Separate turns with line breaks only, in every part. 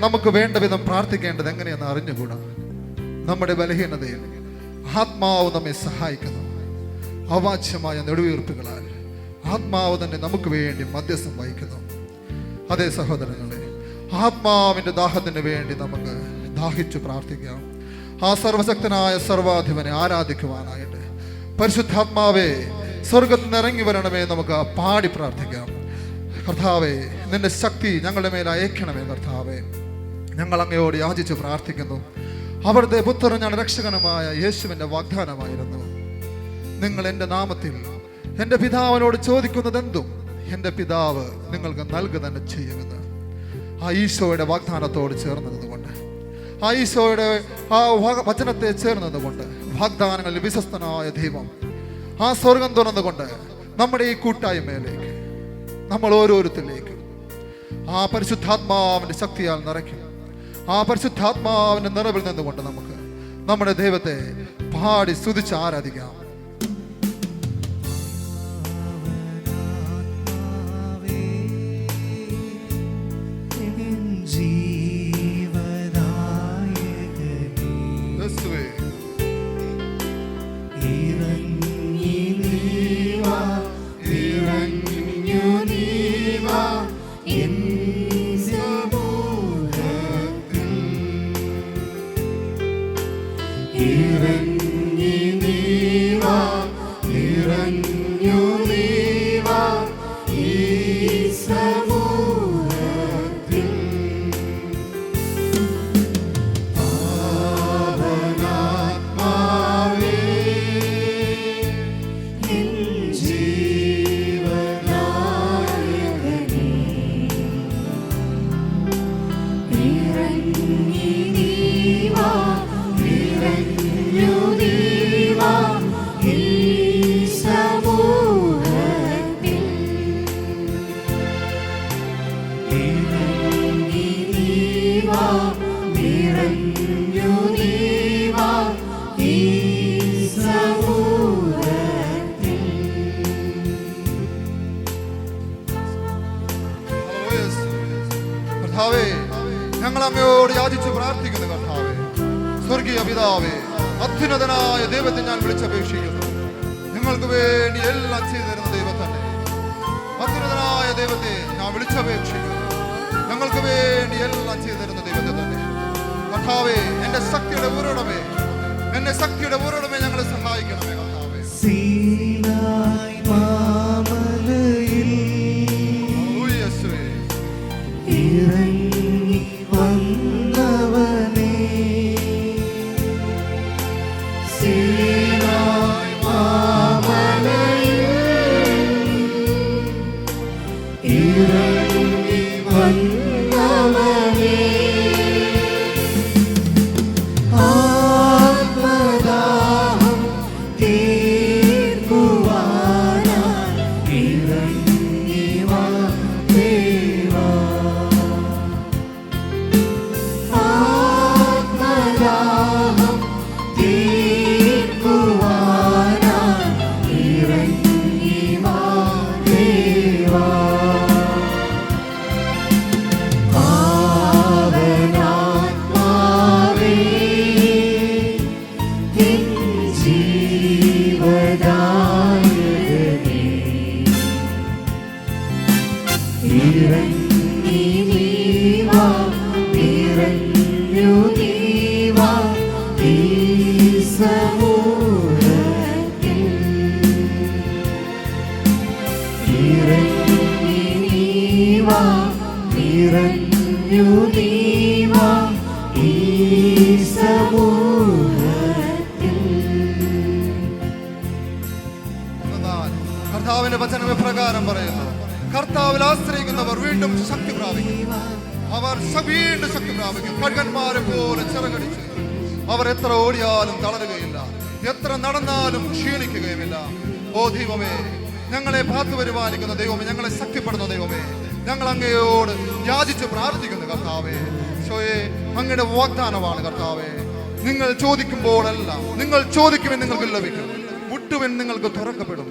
നമുക്ക് വേണ്ട വിധം പ്രാർത്ഥിക്കേണ്ടത് എങ്ങനെയെന്ന് അറിഞ്ഞുകൂടാ. നമ്മുടെ ബലഹീനതയിൽ ആത്മാവ് നമ്മെ സഹായിക്കുന്നു. അവാച്യമായ നെടുവീർപ്പുകളാൽ ആത്മാവ് തന്നെ നമുക്ക് വേണ്ടി മധ്യസ്ഥം വഹിക്കുന്നു. അതേ സഹോദരങ്ങളെ, ആത്മാവിൻ്റെ ദാഹത്തിന് വേണ്ടി നമുക്ക് ദാഹിച്ചു പ്രാർത്ഥിക്കാം. ആ സർവശക്തനായ സർവാധിപനെ ആരാധിക്കുവാനായിട്ട് പരിശുദ്ധാത്മാവേ, സ്വർഗത്തിൽ നിന്ന് ഇറങ്ങി വരണമേ നമുക്ക് പാടി പ്രാർത്ഥിക്കാം. കർത്താവേ, നിന്റെ ശക്തി ഞങ്ങളുടെ മേൽ അയക്കണമേ. കർത്താവേ, ഞങ്ങൾ അങ്ങയോട് യാചിച്ച് പ്രാർത്ഥിക്കുന്നു. അവിടുത്തെ പുത്രൻ ഞാൻ രക്ഷകനുമായ യേശുവിൻ്റെ വാഗ്ദാനമായിരുന്നു, നിങ്ങൾ എൻ്റെ നാമത്തിൽ എൻ്റെ പിതാവിനോട് ചോദിക്കുന്നതെന്തും എൻ്റെ പിതാവ് നിങ്ങൾക്ക് നൽകുക തന്നെ ചെയ്യുമെന്ന്. ആ ഈശോയുടെ വാഗ്ദാനത്തോട് ചേർന്നതുകൊണ്ട്, ആ ഈശോയുടെ ആ വചനത്തെ ചേർന്നതുകൊണ്ട്, വാഗ്ദാനങ്ങളിൽ വിശ്വസ്തനായ ദൈവം ആ സ്വർഗം തുറന്നുകൊണ്ട് നമ്മുടെ ഈ കൂട്ടായ്മയിലേക്ക്, നമ്മൾ ഓരോരുത്തരിലേക്കും ആ പരിശുദ്ധാത്മാവിൻ്റെ ശക്തിയാൽ നിറയ്ക്കും. ആ പരിശുദ്ധാത്മാവിൻ്റെ നിറവിൽ നിന്നുകൊണ്ട് നമുക്ക് നമ്മുടെ ദൈവത്തെ പാടി സ്തുതിച്ച് ആരാധിക്കാം. കർത്താവേ, ഞങ്ങൾ അങ്ങയോട് യാചിച്ച് പ്രാർത്ഥിക്കുന്നു. കർത്താവേ, സ്വർഗീയ പിതാവേ, അത്യുന്നതനായ ദൈവത്തെ ഞാൻ വിളിച്ചപേക്ഷിക്കുന്നു. ഞങ്ങൾക്ക് വേണ്ടി എല്ലാം ചെയ്തു തരുന്ന ദൈവം തന്നെ, അത്യുന്നതനായ ദൈവത്തെ ഞാൻ വിളിച്ചപേക്ഷിക്കുന്നു. ഞങ്ങൾക്ക് വേണ്ടി എല്ലാം ചെയ്തു തരുന്ന ദൈവത്തെ തന്നെ. കർത്താവേ, എന്റെ ശക്തിയുടെ ഉറവിടമേ, എന്റെ ശക്തിയുടെ ഉറവിടമേ, ഞങ്ങളെ സഹായിക്കണമേ. കർത്താവേ,
സീനായി മാമലയിൽ ഇറങ്ങി വന്നവനേ, സീനായി മാമലയിൽ ഇറങ്ങി വന്നവനേ, ആത്മദാഹം തീർക്കുവാനായി ഇറങ്ങി വാ ദേവാ, ആത്മദാഹം തീർക്കുവാനായി ഇറങ്ങി വാ ദേവാ, പാവനാത്മാവേ, നിൻ ജീവദായകനേ, ഇറങ്ങി നീ വാ, നിറഞ്ഞു നീ വാ ഈ സമൂഹത്തിൽ, ഇറങ്ങി നീ വാ, നിറഞ്ഞു നീ വാ ഈ സമൂഹത്തിൽ.
കർത്താവിന്റെ വചനം പ്രകാരം പറയുന്നു, കർത്താവിൽ ആശ്രയിക്കുന്നവർ വീണ്ടും ശക്തി പ്രാപിക്കും. അവർ വീണ്ടും ശക്തി പ്രാപിക്കും. കഴുകന്മാരെ പോലെ ചിറകടിച്ച് അവർ എത്ര ഓടിയാലും തളരുകയില്ല, എത്ര നടന്നാലും ക്ഷീണിക്കുകയുമില്ല. ഓ ദൈവമേ, ഞങ്ങളെ കാത്തു പരിപാലിക്കുന്ന ദൈവമേ, ഞങ്ങളെ ശക്തിപ്പെടുന്ന ദൈവമേ, ഞങ്ങൾ അങ്ങയോട് യാചിച്ച് പ്രാർത്ഥിക്കുന്നു. കർത്താവേ, ഈശോയെ, അങ്ങയുടെ വാഗ്ദാനമാണ് കർത്താവേ, നിങ്ങൾ ചോദിക്കുമ്പോഴെല്ലാം, നിങ്ങൾ ചോദിക്കുമെൻ നിങ്ങൾക്ക് ലഭിക്കും, മുട്ടുവൻ നിങ്ങൾക്ക് തുറക്കപ്പെടും,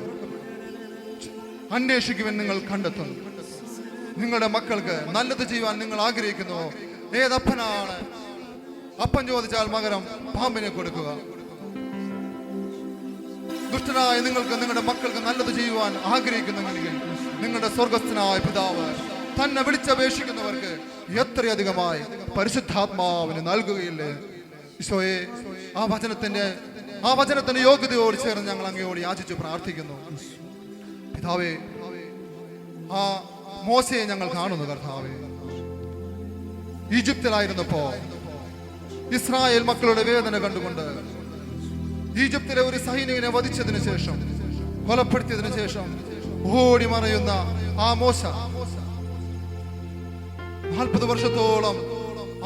അന്വേഷിക്കുമെൻ നിങ്ങൾ കണ്ടെത്തും. നിങ്ങളുടെ മക്കൾക്ക് നല്ലത് ചെയ്യുവാൻ നിങ്ങൾ ആഗ്രഹിക്കുന്നു, ഏതപ്പനാണ് അപ്പൻ ചോദിച്ചാൽ മകരം പാമ്പിനെ കൊടുക്കുക? ദുഷ്ടനായ നിങ്ങൾക്ക് നിങ്ങളുടെ മക്കൾക്ക് നല്ലത് ചെയ്യുവാൻ ആഗ്രഹിക്കുന്നുവെങ്കിൽ നിങ്ങളുടെ സ്വർഗസ്ഥനായ പിതാവ് തന്നെ വിളിച്ചപേക്ഷിക്കുന്നവർക്ക് എത്രയധികമായി പരിശുദ്ധാത്മാവിന് നൽകുകയില്ലേ? ഈശോയെ, ആ വചനത്തിന്റെ യോഗ്യതയോട് ചേർന്ന് ഞങ്ങൾ അങ്ങയോട് യാചിച്ചു പ്രാർത്ഥിക്കുന്നു. പിതാവേ, ആ മോശയെ ഞങ്ങൾ കാണുന്നു കർത്താവേ. ഈജിപ്തിലായിരുന്നപ്പോ ഇസ്രായേൽ മക്കളുടെ വേദന കണ്ടുകൊണ്ട് ഈജിപ്തിലെ ഒരു സൈനികനെ വധിച്ചതിന് ശേഷം, കൊലപ്പെടുത്തിയതിനു ശേഷം ഓടി മറയുന്ന ആ മോശ 40 വർഷത്തോളം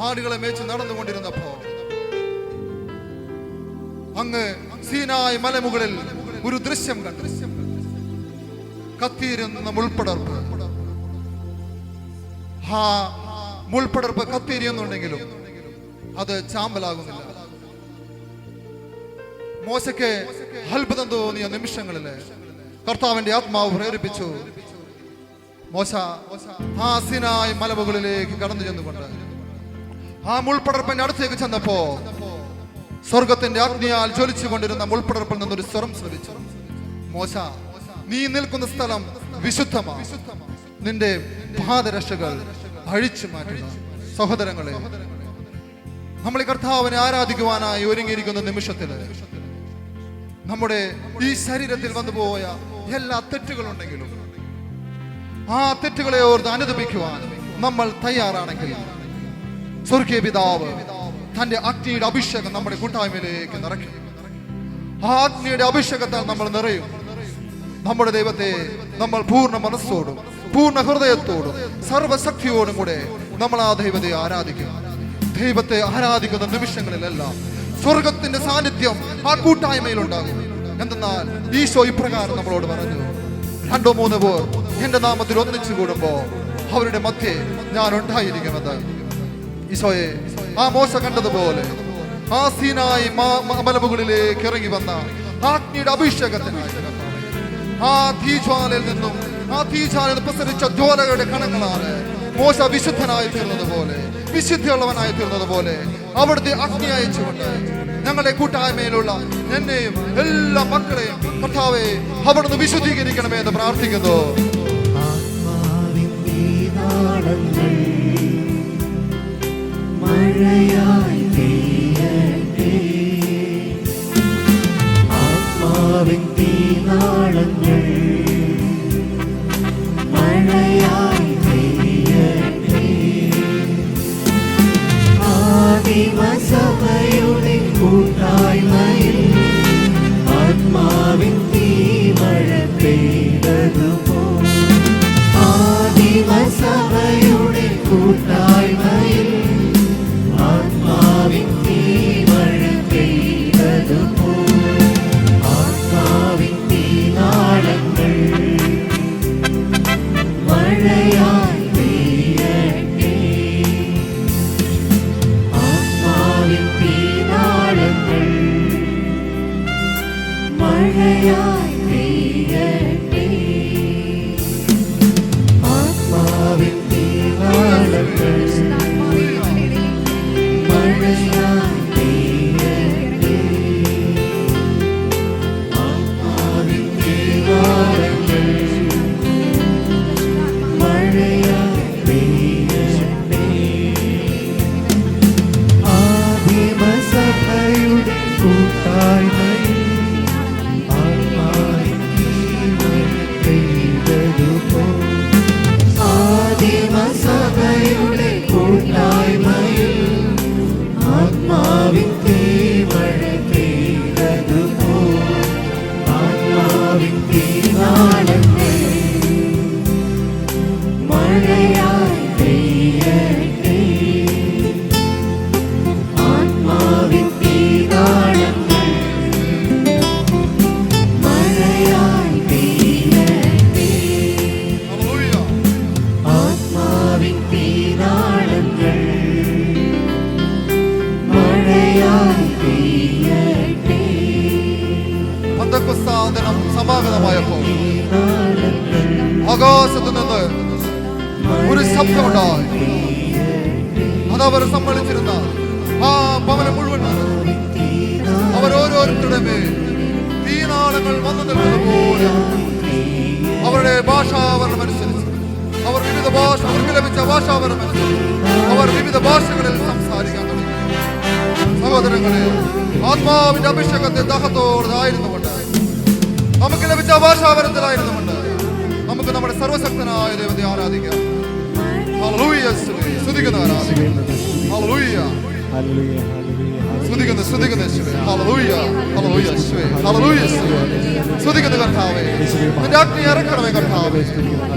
ആടുകളെ മേച്ച് നടന്നുകൊണ്ടിരുന്നപ്പോ അങ്ങ് സീനായ് മലമുകളിൽ ഒരു ദൃശ്യം കണ്ടു. കത്തിയിരുന്ന മുൾപ്പടർപ്പ്. ആ മുൾപ്പടർപ്പ് കത്തിരിയുന്നുണ്ടെങ്കിലും അത് ചാമ്പലാകുന്നില്ല. മോശയ്ക്ക് അത്ഭുതം തോന്നിയ നിമിഷങ്ങളില് കർത്താവിന്റെ ആത്മാവ് പ്രേരിപ്പിച്ചു. മോശ ആ സീനായ് മലമുകളിലേക്ക് കടന്നു ചെന്നുകൊണ്ട് ആ മുൾപ്പടർപ്പിന്റെ അടുത്തേക്ക് ചെന്നപ്പോ സ്വർഗത്തിന്റെ അഗ്നിയാൽ ജ്വലിച്ചു കൊണ്ടിരുന്ന മുൾപ്പടർപ്പിൽ നിന്നൊരു സ്വരം ശ്രവിച്ചു. മോശ, നീ നിൽക്കുന്ന സ്ഥലം വിശുദ്ധമാണ്. നിന്റെ പാദരക്ഷകൾ അഴിച്ചു മാറ്റുക. സഹോദരങ്ങളെ, നമ്മൾ ഈ കർത്താവിനെ ആരാധിക്കുവാനായി ഒരുങ്ങിയിരിക്കുന്ന നിമിഷത്തില് നമ്മുടെ ഈ ശരീരത്തിൽ വന്നുപോയ എല്ലാ തെറ്റുകളുണ്ടെങ്കിലും ആ തെറ്റുകളെ ഓർത്ത് അനുദപിക്കുവാൻ നമ്മൾ തയ്യാറാണെങ്കിൽ സ്വർഗീയ പിതാവ് തന്റെ അഗ്നിയുടെ അഭിഷേകം നമ്മുടെ കൂട്ടായ്മയിലേക്ക് നിറയ്ക്കും. ആ അഗ്നിയുടെ അഭിഷേകത്താൽ നമ്മൾ നിറയും. നമ്മുടെ ദൈവത്തെ നമ്മൾ പൂർണ്ണ മനസ്സോടും പൂർണ്ണ ഹൃദയത്തോടും സർവശക്തിയോടും കൂടെ നമ്മൾ ആ ദൈവത്തെ ആരാധിക്കും. ദൈവത്തെ ആരാധിക്കുന്ന നിമിഷങ്ങളിലെല്ലാം സ്വർഗത്തിന്റെ സാന്നിധ്യം ആ കൂട്ടായ്മയിൽ ഉണ്ടാകും. എന്തെന്നാൽ ഈശോ ഇപ്രകാരം നമ്മളോട് പറഞ്ഞു, 2-3 പേർ എന്റെ നാമത്തിൽ ഒന്നിച്ചു കൂടുമ്പോ അവരുടെ മധ്യേ ഞാൻ ഉണ്ടായിരിക്കുമെന്ന്. ഈശോയെ, ആ മോശ കണ്ടതുപോലെ ആ സീനായി മലമുകളിലേക്ക് ഇറങ്ങി വന്ന അഗ്നിയുടെ അഭിഷേകത്തിനായി ആ തീജ്വാലയിൽ നിന്നും പ്രസരിച്ച ജ്വാലകളുടെ കണങ്ങളാണ് മോശ വിശുദ്ധനായി തീർന്നതുപോലെ, വിശുദ്ധിയുള്ളവനായി തീർന്നതുപോലെ അവിടുത്തെ അഗ്നി അയച്ചുകൊണ്ട് ഞങ്ങളുടെ കൂട്ടായ്മയിലുള്ള എന്നെയും എല്ലാ മക്കളെയും കർത്താവേ അവിടുന്ന് വിശുദ്ധീകരിക്കണമേ എന്ന് പ്രാർത്ഥിക്കുന്നു.
മഴയായി പെയ്യട്ടെ, ആത്മാവിൻ തീനാളങ്ങൾ മഴയായി പെയ്യട്ടെ, ആദിമസഭയുടെ കൂട്ടായ്മയിൽ ആത്മാവിൻ തീമഴ പെയ്തതുപോ, ആദിമസഭയുടെ കൂട്ടായ്മയിൽ ആത്മാവിൻ തീമഴ പെയ്തതുപോ, ആത്മാവിൻ തീനാളങ്ങൾ മഴയായി പെയ്യട്ടെ, ആത്മാവിൻ തീനാളങ്ങൾ മഴയായി പെയ്യട്ടെ, ആത്മാവിൻ തീനാളങ്ങൾ
സമാഗതമായപ്പോൾ ആകാശത്തു നിന്ന് ഒരു ശബ്ദമുണ്ടായി. ആ അത് അവർ സമ്മേളിച്ചിരുന്ന ആ ഭവനം മുഴുവൻ അവരോരോരുത്തരുടെ മേൽ തീനാളങ്ങൾ വന്നു നിൽക്കുന്ന പോലെ അവരുടെ ഭാഷാവരണം അനുസരിച്ച് അവർ വിവിധ ഭാഷ അവർക്ക് ലഭിച്ച ഭാഷാവരണം അനുസരിച്ച് അവർ വിവിധ ഭാഷകളിൽ സംസാരിക്കാൻ തുടങ്ങി. സഹോദരങ്ങളെ, ആത്മാവിന്റെ അഭിഷേകത്തെ ദാഹത്തോടായിരുന്നുകൊണ്ട് നമുക്ക് ലഭിച്ച ഭാഷാവരത്തിലായിരുന്നുകൊണ്ട് നമുക്ക് നമ്മുടെ സർവശക്തനായ ദൈവത്തെ ആരാധിക്കാം. ഹല്ലേലൂയ, സ്തുതിക്കുന്നു, ആരാധിക്കുന്നു. ഹല്ലേലൂയ, സ്തുതിക്കുന്നു, സ്തുതിക്കുന്നു യേശുവേ. ഹല്ലേലൂയ, ഹല്ലേലൂയ യേശുവേ. ഹല്ലേലൂയ യേശുവേ. സ്തുതിക്കുന്നു കർത്താവേ, നിന്റെ അഗ്നി ഇറക്കണമേ കർത്താവേ.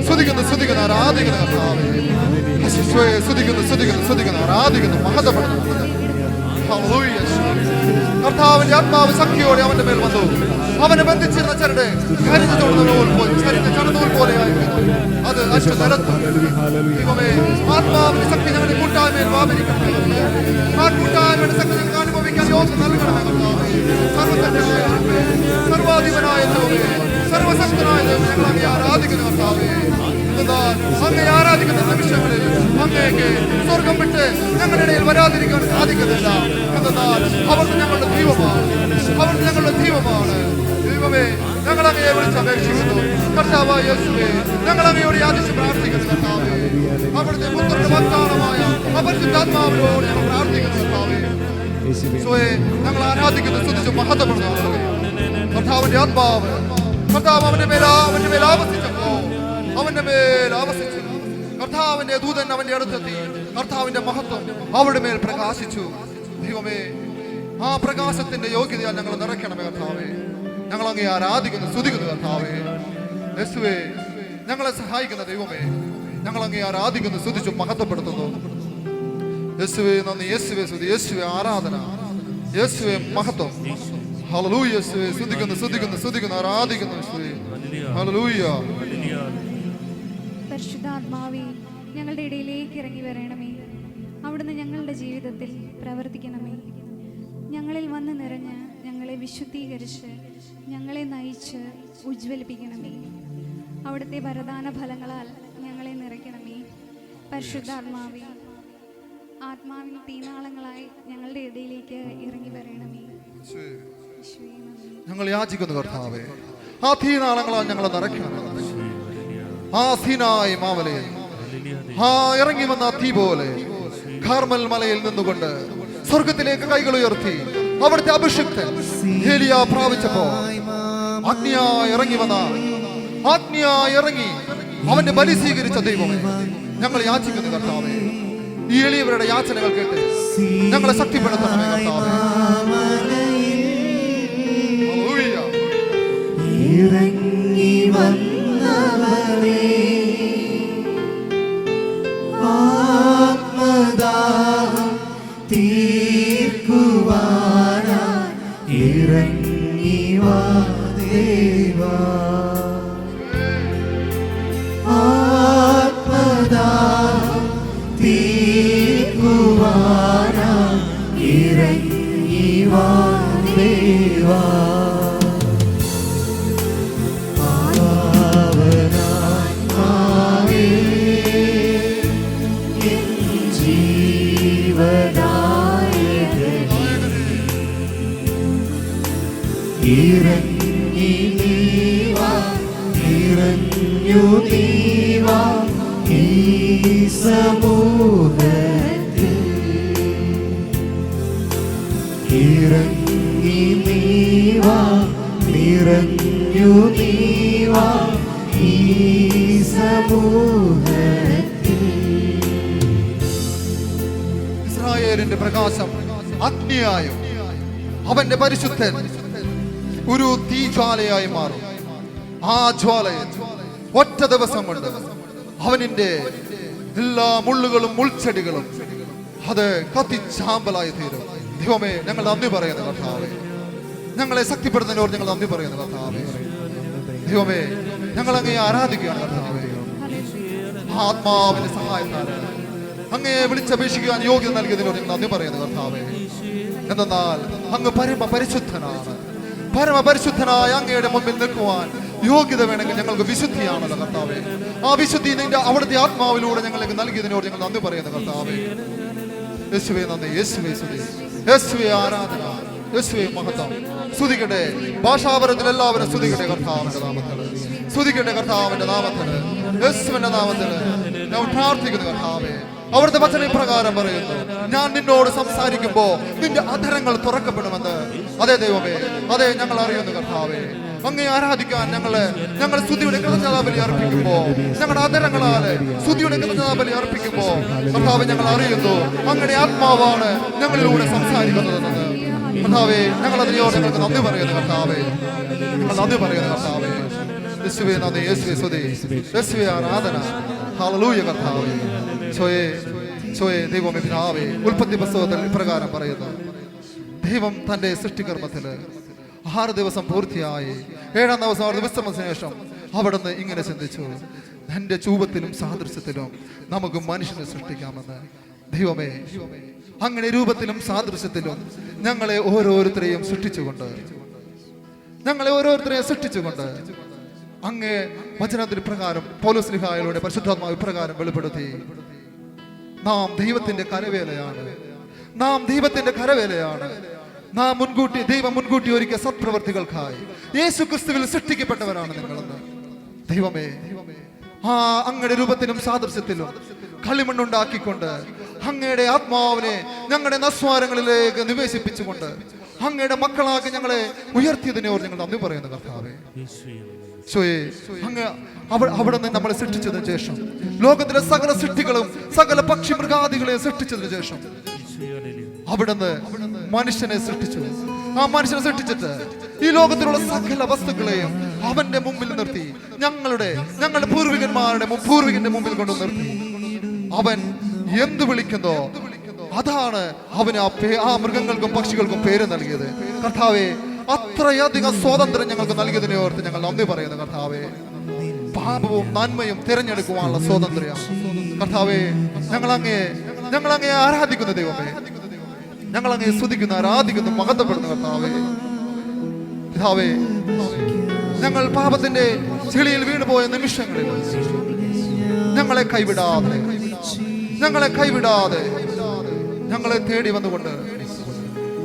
സ്തുതിക്കുന്നു, സ്തുതിക്കുന്നു, ആരാധിക്കുന്നു കർത്താവേ. യേശുവേ, സ്തുതിക്കുന്നു, സ്തുതിക്കുന്നു, സ്തുതിക്കുന്നു, ആരാധിക്കുന്നു, മഹത്വപ്പെടുന്നു. ഹല്ലേലൂയ യേശുവേ. കർത്താവിന്റെ ആത്മാവ് ശക്തിയോടെ അവന്റെ മേൽ വന്നു. അവനെ ബന്ധിച്ചിരുന്ന ചരട് കരിഞ്ഞ ചണനൂൽ പോലെയായിരുന്നു. അത് അശ്വനിരത്തു. ദൈവമേ, ആത്മാവിന്റെ ശക്തി ഞങ്ങളുടെ കൂട്ടായ്മയിൽ വ്യാപരിക്കണമേ. ആ കൂട്ടായ്മയുടെ ശക്തി ഞങ്ങൾക്ക് അനുഭവിക്കാൻ യോഗ്യത നൽകണമേ കർത്താവേ. സർവശക്തനായ ദൈവമേ, സർവാധിപനായ ദൈവമേ, സർവശക്തനായ ദൈവമേ, ഞങ്ങൾ അങ്ങയെ ആരാധിക്കുന്നു കർത്താവേ. അങ്ങയെ ആരാധിക്കുന്ന നിമിഷങ്ങളിൽ അങ്ങേക്ക് സ്വർഗം വിട്ട് ഞങ്ങളുടെ ഇടയിൽ വരാതിരിക്കാൻ സാധിക്കുന്നില്ല. എന്നാൽ അവിടുന്ന് ഞങ്ങളുടെ ദൈവമാണ്, അവിടുന്ന് ഞങ്ങളുടെ ദൈവമാണ്. ദൈവമേ, ഞങ്ങൾ അങ്ങയെ വിളിച്ചപേക്ഷിക്കുന്നു കർത്താവായ യേശുവേ. ഞങ്ങൾ അങ്ങയോട് യാചിച്ച് പ്രാർത്ഥിക്കുന്നു കർത്താവേ. അവിടുത്തെ പുത്രന്റെ വാഗ്ദാനമായ അപരിശുദ്ധാത്മാവിനോട് ഞങ്ങൾ പ്രാർത്ഥിക്കുന്നു കർത്താവേ. യേശുവേ, ഞങ്ങൾ ആരാധിക്കുന്നു, സ്തുതിച്ച് മഹത്വപ്പെടുന്നു. കർത്താവിന്റെ ആത്മാവ് കർത്താവ് അവന്റെ മേൽ ആവസിച്ചപ്പോ അവന്റെ മേൽ ആവസിച്ചു. കർത്താവിന്റെ ദൂതൻ അവന്റെ അടുത്തെത്തി. കർത്താവിന്റെ മഹത്വം അവരുടെ മേൽ പ്രകാശിച്ചു. ദൈവമേ, ആ പ്രകാശത്തിന്റെ യോഗ്യതയാൽ ഞങ്ങൾ നിറയ്ക്കണമേ കർത്താവേ. ഞങ്ങൾ അങ്ങേ ആരാധിക്കുന്നു, സ്തുതിക്കുന്നു കർത്താവേ. യേശുവേ, ഞങ്ങളെ സഹായിക്കുന്ന ദൈവമേ, ഞങ്ങൾ അങ്ങേ ആരാധിക്കുന്നു, സ്തുതിച്ചു മഹത്വപ്പെടുത്തുന്നു. യേശുവേ നന്ദി, യേശുവേ സ്തുതി, യേശുവേ ആരാധന, യേശുവേ മഹത്വം. ഹല്ലേലൂയ യേശുവേ, സ്തുതിക്കുന്നു, സ്തുതിക്കുന്നു, സ്തുതിക്കുന്നു, ആരാധിക്കുന്നു യേശുവേ. ഹല്ലേലൂയ.
പരിശുദ്ധാത്മാവേ, ഞങ്ങളുടെ ഇടയിലേക്ക് ഇറങ്ങി വരണമേ. അവിടുന്ന് ഞങ്ങളുടെ ജീവിതത്തിൽ പ്രവർത്തിക്കണമേ. ഞങ്ങളിൽ വന്ന് നിറഞ്ഞ് ഞങ്ങളെ വിശുദ്ധീകരിച്ച് ഞങ്ങളെ നയിച്ച് ഉജ്ജ്വലിപ്പിക്കണമേ. അവിടുത്തെ വരദാന ഫലങ്ങളാൽ ഞങ്ങളെ നിറയ്ക്കണമേ. പരിശുദ്ധാത്മാവേ, ആത്മാവിൻ തീനാളങ്ങളായി ഞങ്ങളുടെ ഇടയിലേക്ക് ഇറങ്ങി വരണമേ.
ഞങ്ങൾ യാചിക്കുന്നു കർത്താവേ, ആ തീനാളങ്ങളാൽ ഞങ്ങളെ നിറയ്ക്കണം. ആ സീനായി മാമലയിൽ ആ ഇറങ്ങി വന്ന തീ പോലെ കാർമൽ മലയിൽ നിന്നുകൊണ്ട് സ്വർഗത്തിലേക്ക് കൈകൾ ഉയർത്തി അവിടുത്തെ അഭിഷിക്തൻ ഏലിയ പ്രാപിച്ചപ്പോ അഗ്നിയായി ഇറങ്ങി അവന്റെ ബലി സ്വീകരിച്ച ദൈവമേ, ഞങ്ങൾ യാചിക്കുന്നു കർത്താവേ. ഈ എളിയവരുടെ യാചനകൾ കേട്ട് ഞങ്ങളെ ശക്തിപ്പെടുത്തണമേ കർത്താവേ.
ഇറങ്ങി വന്നവനേ, ആത്മദാഹം തീർക്കുവാനായി ഇറങ്ങി വാ ദേവാ. ആത്മദാഹം തീർക്കുവാനായി ഇറങ്ങി വാ ദേവാ. ഇറങ്ങി നീവാ, ഇറങ്ങു നീവാ ഈ സമൂഹത്തിൽ. ഇറങ്ങി നീവാ, ഇറങ്ങു നീവാ ഈ സമൂഹത്തിൽ.
ഇസ്രായേലിന്റെ പ്രകാശം അഗ്നിയായും അവന്റെ പരിശുദ്ധൻ ഒരു തീജ്വാലയായി മാറും. ആ ജ്വാലയിൽ ഒറ്റ ദിവസം കൊണ്ട് അവനിന്റെ എല്ലാ മുള്ളുകളും മുൾച്ചെടികളും അത് കത്തിച്ചാമ്പലായി തീരും. ദൈവമേ, ഞങ്ങൾ നന്ദി പറയുന്നു കർത്താവേ. ഞങ്ങളെ ശക്തിപ്പെടുത്തുന്നവർ ഞങ്ങൾ നന്ദി പറയുന്നു കർത്താവേ. ദൈവമേ, ഞങ്ങൾ അങ്ങയെ ആരാധിക്കുകയാണ് കർത്താവേ. ആത്മാവിന്റെ സഹായത്താൽ അങ്ങയെ വിളിച്ചപേക്ഷിക്കാൻ യോഗ്യത നൽകിയതിനോട് ഞങ്ങൾ നന്ദി പറയുന്നു കർത്താവേ. എന്നാൽ അങ്ങ് പരമപരിശുദ്ധനായ അങ്ങയുടെ മുമ്പിൽ നിൽക്കുവാൻ യോഗ്യത വേണമെങ്കിൽ ഞങ്ങൾക്ക് വിശുദ്ധിയാണല്ലോ കർത്താവേ. ആ വിശുദ്ധി നിന്റെ അവിടുത്തെ ആത്മാവിലൂടെ ഞങ്ങൾക്ക് നൽകിയതിനോട് ഞങ്ങൾ നന്ദി പറയുന്നു കർത്താവേ. യേശുവേ നന്ദി, യേശുവേ സ്തുതി, യേശുവേ ആരാധന, യേശുവേ മഹത്വം. സ്തുതിക്കട്ടെ, ഭാഷാപരത്തിൽ എല്ലാവരും സ്തുതിക്കട്ടെ കർത്താവിന്റെ നാമത്തിൽ, സ്തുതിക്കട്ടെ കർത്താവിന്റെ നാമത്തിൽ, യേശുവിന്റെ നാമത്തിൽ ഞാൻ പ്രാർത്ഥിക്കുന്നു കർത്താവേ. അവിടുത്തെ വചന പ്രകാരം പറയുന്നു, ഞാൻ നിന്നോട് സംസാരിക്കുമ്പോ നിന്റെ അധരങ്ങൾ തുറക്കപ്പെടുമെന്ന്. അതേ ദൈവമേ, അതേ ഞങ്ങൾ അറിയുന്നു കർത്താവേ. അങ്ങേ ആരാധിക്കാൻ ഞങ്ങൾ സ്തുതിയുടെ കൃതജ്ഞതാബലി അർപ്പിക്കുമ്പോ, ഞങ്ങളുടെ അധരങ്ങളാല് സ്തുതിയുടെ കൃതജ്ഞതാബലി അർപ്പിക്കുമ്പോ കർത്താവേ, ഞങ്ങൾ അറിയുന്നു അങ്ങയുടെ ആത്മാവാണ് ഞങ്ങളിലൂടെ സംസാരിക്കുന്നതെന്ന്. കർത്താവേ, ഞങ്ങൾ അതിനോട് ഞങ്ങൾക്ക് നന്ദി പറയുന്നു കർത്താവേ, ഞങ്ങൾ നന്ദി പറയുന്നു കർത്താവേ. യേശുവേ നന്ദി, യേശുവേ സ്തുതി, യേശുവേ ആരാധന. ഹല്ലേലൂയ കർത്താവേ. ചോയെ ദൈവമേ പിതാവേ, ഉൽപ്പത്തി പുസ്തകത്തിൽ ഇപ്രകാരം പറയുന്നു, ദൈവം തന്റെ സൃഷ്ടികർമ്മത്തില് 6 ദിവസം പൂർത്തിയായി 7-ാം ദിവസം അവർ വിശ്രമത്തിന് ശേഷം അവിടുന്ന് ഇങ്ങനെ ചിന്തിച്ചു, എന്റെ രൂപത്തിലും സാദൃശ്യത്തിലും നമുക്ക് മനുഷ്യനെ സൃഷ്ടിക്കാമെന്ന്. ദൈവമേ, അങ്ങനെ രൂപത്തിലും സാദൃശ്യത്തിലും ഞങ്ങളെ ഓരോരുത്തരെയും സൃഷ്ടിച്ചുകൊണ്ട് അങ്ങേ വചനത്തിന് പ്രകാരം പൗലോസ്ലീഹായിലൂടെ പരിശുദ്ധാത്മാവ് ഇപ്രകാരം വെളിപ്പെടുത്തി, നാം ദൈവത്തിന്റെ കരവേലയാണ്, ദൈവം മുൻകൂട്ടി ഒരുക്കിയ സത്പ്രവർത്തികൾക്കായി യേശു ക്രിസ്തുവിൽ സൃഷ്ടിക്കപ്പെട്ടവരാണ് നിങ്ങളെന്ന്. ദൈവമേ, അങ്ങയുടെ രൂപത്തിലും സാദൃശ്യത്തിലും കളിമണ്ണുണ്ടാക്കിക്കൊണ്ട് അങ്ങയുടെ ആത്മാവിനെ ഞങ്ങളുടെ നസ്വാരങ്ങളിലേക്ക് നിവേശിപ്പിച്ചുകൊണ്ട് അങ്ങയുടെ മക്കളാക്കി ഞങ്ങളെ ഉയർത്തിയതിനോട് ഞങ്ങൾ നന്ദി പറയുന്നു കർത്താവേ. അങ്ങ് അവിടെ നിന്ന് നമ്മളെ സൃഷ്ടിച്ചതിന് ശേഷം, ലോകത്തിലെ സകല സൃഷ്ടികളും സകല പക്ഷി മൃഗാദികളെ സൃഷ്ടിച്ചതിന് ശേഷം അവിടുന്ന് മനുഷ്യനെ സൃഷ്ടിച്ചു. ആ മനുഷ്യനെ സൃഷ്ടിച്ചിട്ട് ഈ ലോകത്തിലുള്ള സകല വസ്തുക്കളെയും അവന്റെ മുമ്പിൽ നിർത്തി, ഞങ്ങളുടെ പൂർവികന്റെ മുമ്പിൽ കൊണ്ടു നിർത്തി. അവൻ എന്ത് വിളിക്കുന്നോ അതാണ് അവന് ആ മൃഗങ്ങൾക്കും പക്ഷികൾക്കും പേര് നൽകിയത്. കർത്താവേ, അത്രയധികം സ്വാതന്ത്ര്യം ഞങ്ങൾക്ക് നൽകിയതിനെ ഓർത്ത് ഞങ്ങൾ നന്ദി പറയുന്നു കർത്താവേ. പാപവും നന്മയും തിരഞ്ഞെടുക്കുവാനുള്ള സ്വാതന്ത്ര്യം കർത്താവേ, ഞങ്ങളങ്ങയെ ആരാധിക്കുന്ന ദൈവമേ, ഞങ്ങളങ്ങയെ സ്തുതിക്കുന്നു, ആരാധിക്കുന്നു, മഹത്വപ്പെടുന്നു കർത്താവേ. പിതാവേ, ഞങ്ങൾ പാപത്തിന്റെ ചെളിയിൽ വീണുപോയ നിമിഷങ്ങളിൽ ഞങ്ങളെ കൈവിടാതെ ഞങ്ങളെ തേടി വന്നുകൊണ്ട്,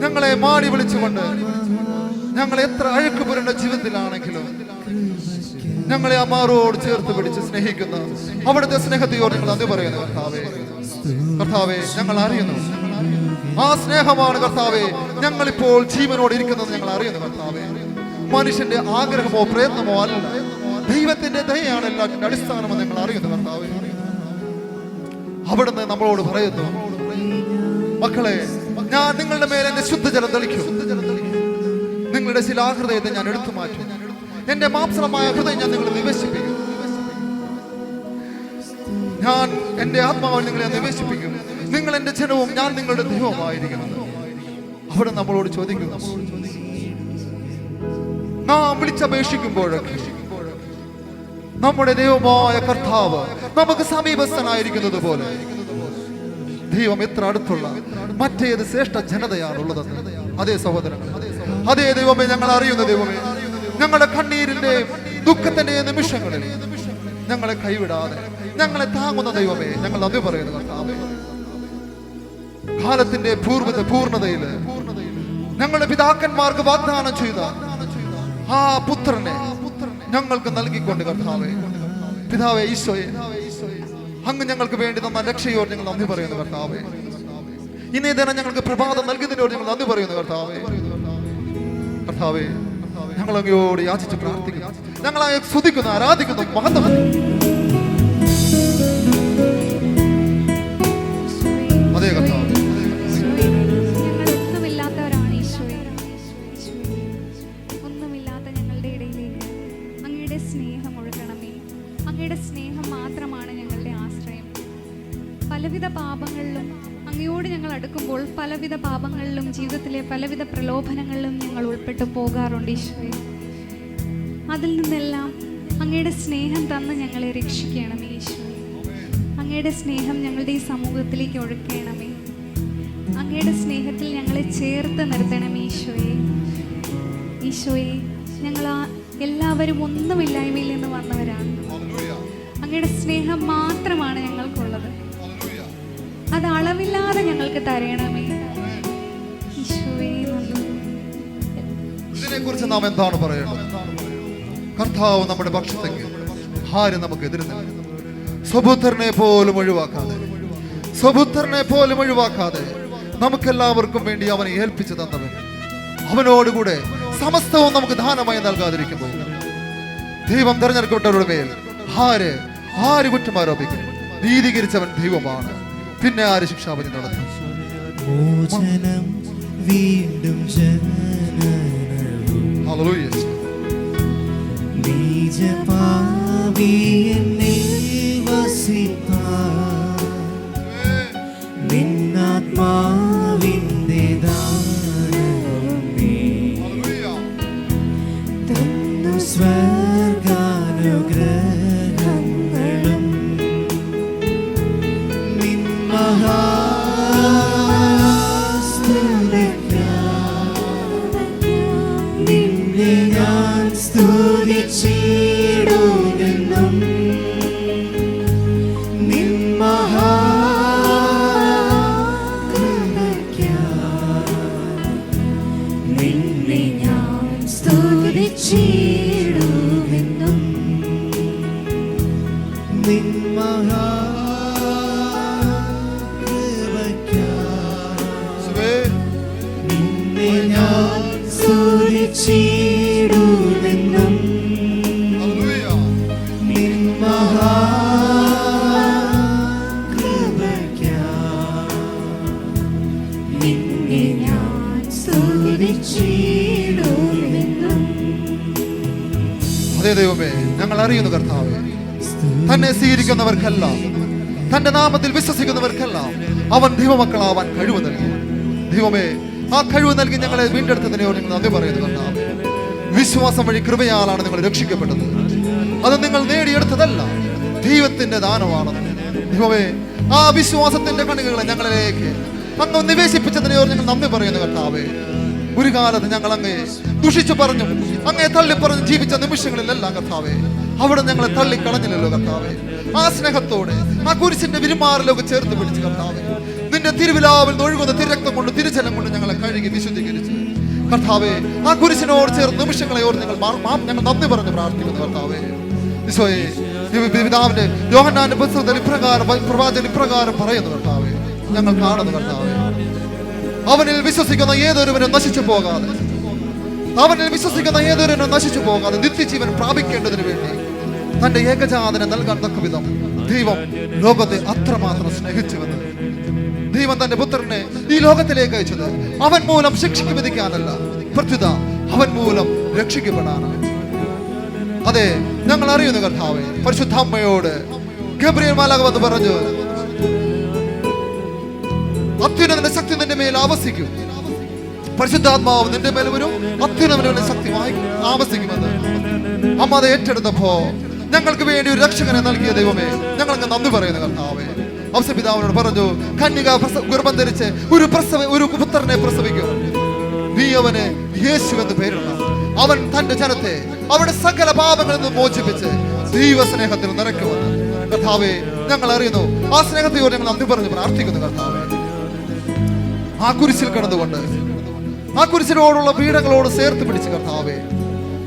ഞങ്ങളെ മാടി വിളിച്ചുകൊണ്ട്, ഞങ്ങൾ എത്ര അഴുക്ക് പുരണ്ട ജീവിതത്തിലാണെങ്കിലും ഞങ്ങളെ അമ്മാരോട് ചേർത്ത് പിടിച്ച് സ്നേഹിക്കുന്ന അവിടുത്തെ സ്നേഹത്തെയോട് ഞങ്ങൾ നന്ദി പറയുന്നു കർത്താവേ. ഞങ്ങൾ അറിയുന്നു ആ സ്നേഹമാണ് കർത്താവേ ഞങ്ങളിപ്പോൾ ജീവനോട് ഇരിക്കുന്നത് ഞങ്ങൾ അറിയുന്നു കർത്താവേ. മനുഷ്യന്റെ ആഗ്രഹമോ പ്രയത്നമോ അല്ല, ദൈവത്തിന്റെ ദയയാണ് എല്ലാറ്റിന്റെ അടിസ്ഥാനമെന്ന് ഞങ്ങൾ അറിയുന്നു കർത്താവേ. അവിടുന്ന് നമ്മളോട് പറയുന്നു, മക്കളെ, ഞാൻ നിങ്ങളുടെ മേലെ എന്റെ ശുദ്ധജലം തെളിക്കും, നിങ്ങളുടെ ശിലാഹൃദയത്തെ ഞാൻ എടുത്തു മാറ്റും, എന്റെ മാംസമായ ഹൃദയം ഞാൻ നിങ്ങളെ നിവേശിപ്പിക്കും, ഞാൻ എന്റെ ആത്മാവിൽ നിങ്ങളെ നിവേശിപ്പിക്കും, നിങ്ങൾ എന്റെ ജനവും ഞാൻ നിങ്ങളുടെ ദൈവമായിരിക്കുമെന്ന് അവിടെ നമ്മളോട് ചോദിക്കുന്നു. നാം വിളിച്ചപേക്ഷിക്കുമ്പോഴൊക്കെ നമ്മുടെ ദൈവമായ കർത്താവ് നമുക്ക് സമീപസ്ഥനായിരിക്കുന്നത് പോലെ ദൈവം എത്ര അടുത്തുള്ള മറ്റേത് ശ്രേഷ്ഠ ജനതയാണുള്ളതെന്ന്. അതേ സഹോദരങ്ങൾ, അതേ ദൈവമേ, ഞങ്ങൾ അറിയുന്ന ദൈവമേ, ഞങ്ങളുടെ കണ്ണീരിന്റെ ദുഃഖത്തിന്റെ നിമിഷങ്ങളിൽ ഞങ്ങളെ കൈവിടാതെ ഞങ്ങളെ താങ്ങുന്ന ദൈവമേ, ഞങ്ങൾ നന്ദി പറയുന്നു കർത്താവേ. കാലത്തിന്റെ പൂർണ്ണതയില് ഞങ്ങളുടെ പിതാക്കന്മാർക്ക് വാഗ്ദാനം ചെയ്ത ആ പുത്രനെ ഞങ്ങൾക്ക് നൽകിക്കൊണ്ട് കർത്താവേ, പിതാവേ, ഈശോയെ, അങ്ങ് ഞങ്ങൾക്ക് വേണ്ടി തന്ന രക്ഷയോട് ഞങ്ങൾ നന്ദി പറയുന്നു കർത്താവേ. ഇന്നേ ദിനം ഞങ്ങൾക്ക് പ്രഭാതം നൽകുന്നതിനോട് ഞങ്ങൾ നന്ദി പറയുന്നു കർത്താവേ. കർത്താവേ, ഞങ്ങൾ അങ്ങയോട് യാചിച്ച് പ്രാർത്ഥിക്കുന്നു, ഞങ്ങളെ സ്തുതിക്കുന്നു, ആരാധിക്കുന്നു, മഹത്വം. അതേ കർത്താവേ,
ഒന്നുമില്ലാത്തവരാണ് ഈശോയെ. ഒന്നുമില്ലാത്ത ഞങ്ങളുടെ ഇടയിലേക്ക് അങ്ങയുടെ സ്നേഹം ഒഴുകണമേ. അങ്ങയുടെ സ്നേഹം മാത്രമാണ് ഞങ്ങളുടെ ആശ്രയം. പലവിധ പാപങ്ങളിലും അങ്ങയോട് ഞങ്ങൾ അടുക്കുമ്പോൾ പലവിധ പാപങ്ങളിലും ജീവിതത്തിലെ പലവിധ പ്രലോഭനങ്ങളിലും ഞങ്ങൾ ഉൾപ്പെട്ടു പോകാറുണ്ട് ഈശോയെ. അതിൽ നിന്നെല്ലാം അങ്ങയുടെ സ്നേഹം തന്ന് ഞങ്ങളെ രക്ഷിക്കണമേ ഈശോയെ. അങ്ങയുടെ സ്നേഹം ഞങ്ങളുടെ ഈ സമൂഹത്തിലേക്ക് ഒഴുക്കണമേ. അങ്ങയുടെ സ്നേഹത്തിൽ ഞങ്ങളെ ചേർത്ത് നിർത്തണമേ ഈശോയെ. ഈശോയെ, ഞങ്ങൾ എല്ലാവരും ഒന്നുമില്ലായ്മയിൽ നിന്ന് വന്നവരാണ്. അങ്ങയുടെ സ്നേഹം മാത്രമാണ് ഞങ്ങൾക്കുള്ളത്. അത് അളവില്ലാതെ ഞങ്ങൾക്ക് തരണമേ. ഈശോയെ നന്ദി.
ഇതിനെക്കുറിച്ച് നാം എന്താണ് പറയേണ്ടത്? കർത്താവ് നമ്മുടെ പക്ഷത്തെങ്കിൽ ആരും നമുക്ക് എതിരുന്നില്ല. സ്വപുത്രനെ പോലും ഒഴിവാക്കാതെ നമുക്കെല്ലാവർക്കും വേണ്ടി അവനെ ഏൽപ്പിച്ചു തന്നവൻ, അവനോടുകൂടെ സമസ്തവും നമുക്ക് ദാനമായി നൽകാതിരിക്കുമ്പോൾ ദൈവം തെരഞ്ഞെടുക്കപ്പെട്ടവരുടെ മേൽ ആര് കുറ്റം ആരോപിക്കും? നീതീകരിച്ചവൻ ദൈവമാണ്. പിന്നെ ആര് ശിക്ഷാവിധി നടത്തും?
മോചനം വീണ്ടും ജനനവും
ഹല്ലേലൂയ.
നീജപാപി എന്നിൽ വസിപ്പാൻ നിന്നാത്മാവിന്റെ ദാനം നീ തന്നു. സ്വർഗാനുഗ്രഹങ്ങളും നിൻ നിന്നെ ഞാൻ സ്തുതിച്ചിടുമെന്നും നിൻ നിന്നെ ഞാൻ സ്തുതിച്ചിടുമെന്നും നിൻ നിന്നെ ഞാൻ സ്തുതിച്ചിടുമെന്നും നിൻ നിന്നെ ഞാൻ സ്തുതിച്ചിടുമെന്നും.
അതേ ദൈവമേ, ഞങ്ങൾ അറിയുന്നു കർത്താവേ, തന്നെ സ്വീകരിക്കുന്നവർക്കെല്ലാം, തന്റെ നാമത്തിൽ വിശ്വസിക്കുന്നവർക്കെല്ലാം അവൻ ദൈവമക്കളാവാൻ കഴിവ് നൽകി. ദൈവമേ, ആ കഴിവ് നൽകി ഞങ്ങളെ വീണ്ടെടുത്തതിനെയോ നിങ്ങൾ നന്ദി പറയുന്നു കർത്താവേ. വിശ്വാസം വഴി കൃപയാലാണ് നിങ്ങൾ രക്ഷിക്കപ്പെട്ടത്. അത് നിങ്ങൾ നേടിയെടുത്തതല്ല, ദൈവത്തിന്റെ ദാനമാണെന്ന്. ദൈവമേ, ആ വിശ്വാസത്തിന്റെ കണികകളെ ഞങ്ങളിലേക്ക് അങ്ങ് നിവേശിപ്പിച്ചതിനെയോ ഞങ്ങൾ നന്ദി പറയുന്നു കർത്താവേ. ഒരു കാലത്ത് ഞങ്ങൾ അങ്ങയെ ദുഷിച്ചു പറഞ്ഞു, അങ്ങയെ തള്ളിപ്പറഞ്ഞ് ജീവിച്ച നിമിഷങ്ങളിലെല്ലാം കർത്താവേ, അവിടെ ഞങ്ങളെ തള്ളിക്കളഞ്ഞില്ലല്ലോ കർത്താവേ. ആ സ്നേഹത്തോടെ ആ കുരിശിന്റെ വിരുമാറിലൊക്കെ ചേർത്ത് പിടിച്ച് കർത്താവേ, നിന്റെ തിരുവിലാവിൽ ഒഴുകുന്ന തിരക്തം കൊണ്ട് തിരുജലം കൊണ്ട് ഞങ്ങളെ കഴുകി വിശുദ്ധീകരിച്ച് കർത്താവേ, ആ കുരിശിനോട് ചേർന്ന് നിമിഷങ്ങളെ ഓർത്ത് ഞങ്ങൾ നന്ദി പറഞ്ഞ് പ്രാർത്ഥിക്കുന്നു കർത്താവേ. ഈശോയെ, പിതാവിന്റെ യോഹന്നാന്റെ പുസ്തകത്തിൽ ഇപ്രകാരം പ്രവാചകൻ ഇപ്രകാരം പറയുന്നു കർത്താവേ, ഞങ്ങൾ കാണുന്നു കർത്താവേ, അവനിൽ വിശ്വസിക്കുന്ന ഏതൊരുവനും നശിച്ചു പോകാതെ നിത്യജീവൻ പ്രാപിക്കേണ്ടതിന് വേണ്ടി തന്റെ ഏകജാതനെ നൽകാൻ തക്ക വിധം ദൈവം ലോകത്തെ അത്രമാത്രം സ്നേഹിച്ചുവെന്ന്. ദൈവം തന്റെ പുത്രനെ ഈ ലോകത്തിലേക്ക് അയച്ചത് അവൻ മൂലം ശിക്ഷയ്ക്ക് വിധിക്കാനല്ല, പ്രത്യുത അവൻ മൂലം രക്ഷിക്കപ്പെടാനാണ്. അതെ, ഞങ്ങൾ അറിയുന്നു കർത്താവേ, പരിശുദ്ധ അമ്മയോട് ഗബ്രിയേൽ മാലാഖ വന്ന് പറഞ്ഞു, അത്യുന്നതന്റെ ശക്തി നിന്റെ മേൽ ആവസിക്കും, പരിശുദ്ധാത്മാവ് നിന്റെ മേൽ വരും, അത്യുന്നതന്റെ ശക്തി ആവസിക്കുമെന്ന്. അമ്മ അത് ഏറ്റെടുത്തപ്പോ ഞങ്ങൾക്ക് വേണ്ടി ഒരു രക്ഷകനെ നൽകിയ ദൈവമേ, ഞങ്ങൾക്ക് നന്ദി പറയുന്നു കർത്താവേ. ഔസപിതാവിനോട് പറഞ്ഞു, കന്യക ഗർഭം ധരിച്ച് ഒരു പുത്രനെ പ്രസവിക്കും, നീ അവന് യേശു എന്ന് പേരിടണം. അവൻ തന്റെ ജനത്തെ അവരുടെ സകല പാപങ്ങളിൽ നിന്ന് മോചിപ്പിച്ച് ദൈവസ്നേഹത്തിൽ നിറയ്ക്കുമെന്ന്. കർത്താവേ, ഞങ്ങൾ അറിയുന്നു, ആ സ്നേഹത്തെയോട് ഞങ്ങൾ നന്ദി പറഞ്ഞ് പ്രാർത്ഥിക്കുന്നു കർത്താവേ. ആ കുരിശിൽ കിടന്നുകൊണ്ട് ആ കുരിശിനോടുള്ള പീഡകളോട് ചേർത്ത് പിടിച്ച് കർത്താവേ,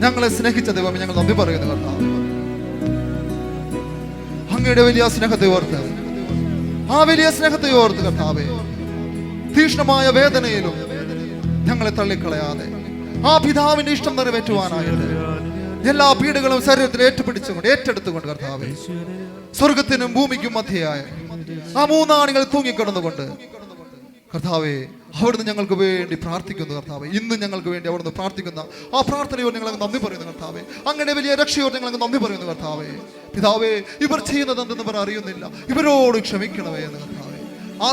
ഞങ്ങളെ സ്നേഹിച്ച ദൈവമേ, ഞങ്ങൾ നന്ദി പറയുന്നു കർത്താവേ. അങ്ങയുടെ വലിയ സ്നേഹത്തെ ഓർത്ത്, ആ വലിയ സ്നേഹത്തെ ഓർത്ത് കർത്താവേ, തീക്ഷ്ണമായ വേദനയിലും ഞങ്ങളെ തള്ളിക്കളയാതെ ആ പിതാവിന്റെ ഇഷ്ടം നിറവേറ്റുവാനായിട്ട് എല്ലാ പീഡകളും ശരീരത്തിൽ ഏറ്റെടുത്തുകൊണ്ട് കർത്താവേ, സ്വർഗത്തിനും ഭൂമിക്കും മധ്യയായ ആ മൂന്നാണികൾ തൂങ്ങിക്കിടന്നുകൊണ്ട് കർത്താവേ, അവിടുന്ന് ഞങ്ങൾക്ക് വേണ്ടി പ്രാർത്ഥിക്കുന്നു കർത്താവേ. ഇന്ന് ഞങ്ങൾക്ക് വേണ്ടി അവിടുന്ന് പ്രാർത്ഥിക്കുന്ന ആ പ്രാർത്ഥനയോട് ഞങ്ങൾക്ക് നന്ദി പറയുന്നു കർത്താവേ. അങ്ങനെ വലിയ രക്ഷയോട് ഞങ്ങൾക്ക് നന്ദി പറയുന്നു കർത്താവേ. പിതാവേ, ഇവർ ചെയ്യുന്നത് എന്തെന്ന് ഇവർ അറിയുന്നില്ല, ഇവരോട് ക്ഷമിക്കണമേ എന്ന് കർത്താവേ. ആ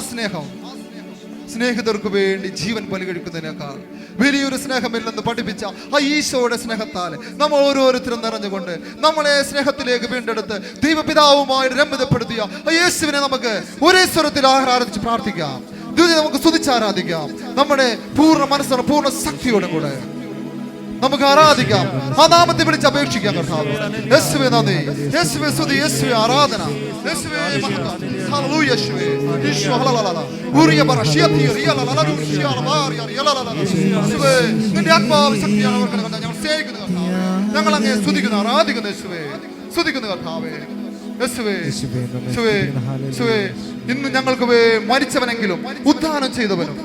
സ്നേഹിതർക്ക് വേണ്ടി ജീവൻ ബലികഴിക്കുന്നതിനേക്കാൾ വലിയൊരു സ്നേഹമില്ലെന്ന് പഠിപ്പിച്ച ആ ഈശോയുടെ സ്നേഹത്താൽ നമ്മൾ ഓരോരുത്തരും നിറഞ്ഞുകൊണ്ട് നമ്മളെ സ്നേഹത്തിലേക്ക് വീണ്ടെടുത്ത് ദൈവപിതാവുമായിട്ട് രമ്യതപ്പെടുത്തിയ ആ യേശുവിനെ നമുക്ക് ഒരേ സ്വരത്തിൽ ആരാധിച്ച് പ്രാർത്ഥിക്കാം. നമുക്ക് സ്തുതിച്ചാരാധിക്കാം. നമ്മുടെ പൂർണ്ണ മനസ്സോടെ പൂർണ്ണ ശക്തിയോടും കൂടെ നമുക്ക് ആരാധിക്കാം, ആ നാമത്തെ വിളിച്ച് അപേക്ഷിക്കാം കർത്താവേ. യേശുവേ നന്ദി, യേശുവേ സ്തുതി, യേശുവേ ആരാധന, യേശുവേ മഹത്വം. ഹല്ലേലൂയ യേശുവേ. ഈശോ ഹല്ലേലൂയ. ഊരിയ ബറഷിയതി റിയലലല ദുഷിയ അലബാരി റിയലലല. യേശുവേ നിന്റെ ആത്മാവ് ശക്തിയാണ് അവർക്ക് ഞങ്ങൾ സ്നേഹിക്കുന്നു കർത്താവേ. ഞങ്ങൾ അങ്ങയെ സ്തുതിക്കുന്നു, ആരാധിക്കുന്നു യേശുവേ, സ്തുതിക്കുന്നു കർത്താവേ. യേശുവേ യേശുവേ യേശുവേ ഇന്ന് ഞങ്ങൾക്ക് മരിച്ചവനെങ്കിലും ഉദ്ധാനം ചെയ്തവനും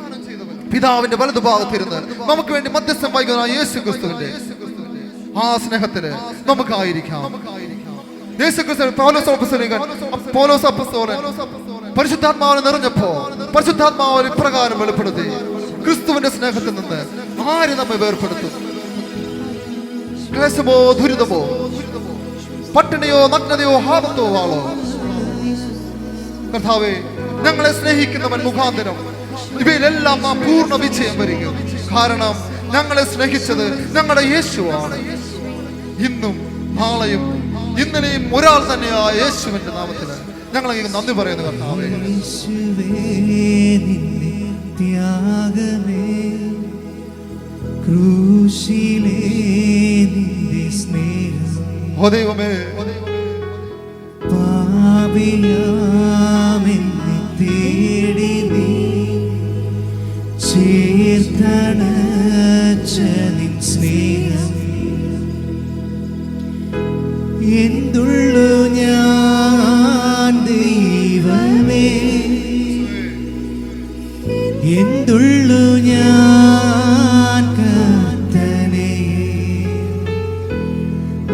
പിതാവിന്റെ വലതുഭാഗത്തിരുന്ന് നമുക്ക് വേണ്ടി മധ്യസ്ഥം വഹിക്കുന്ന യേശു ക്രിസ്തുവിന്റെ ആ സ്നേഹത്തിന് നമുക്കായിരിക്കാം. യേശു ക്രിസ്തു പൗലോസ് അപ്പോസ്തലൻ പരിശുദ്ധാത്മാവിനെ നിറഞ്ഞപ്പോ പരിശുദ്ധാത്മാവിനെ ഇപ്രകാരം വെളിപ്പെടുത്തി, ക്രിസ്തുവിന്റെ സ്നേഹത്തിൽ നിന്ന് ആര് നമ്മെ വേർപെടുത്തും? ക്ലേശമോ ദുരിതമോ പട്ടിണിയോ നഗ്നതയോ ഹാപത്തോ ആളോ? കർത്താവേ, ഞങ്ങളെ സ്നേഹിക്കുന്നവൻ മുഖാന്തരം ഇവയിലെല്ലാം നാം പൂർണ്ണ വിജയം വരിക. കാരണം ഞങ്ങളെ സ്നേഹിച്ചത് ഞങ്ങളുടെ യേശുവാണ്. ഇന്നും നാളെയും ഇന്നലെയും ഒരാൾ തന്നെയായ യേശുവിന്റെ നാമത്തിൽ ഞങ്ങൾ നന്ദി പറയുന്നു കർത്താവേ. ഓ ദൈവമേ,
പാപിയാമെന്നെ തേടി നീ ചേർത്തണച്ച നിൻ സ്നേഹം എന്തുള്ളു ഞാൻ ദൈവമേ, എന്തുള്ളു ഞാൻ കർത്തനേ,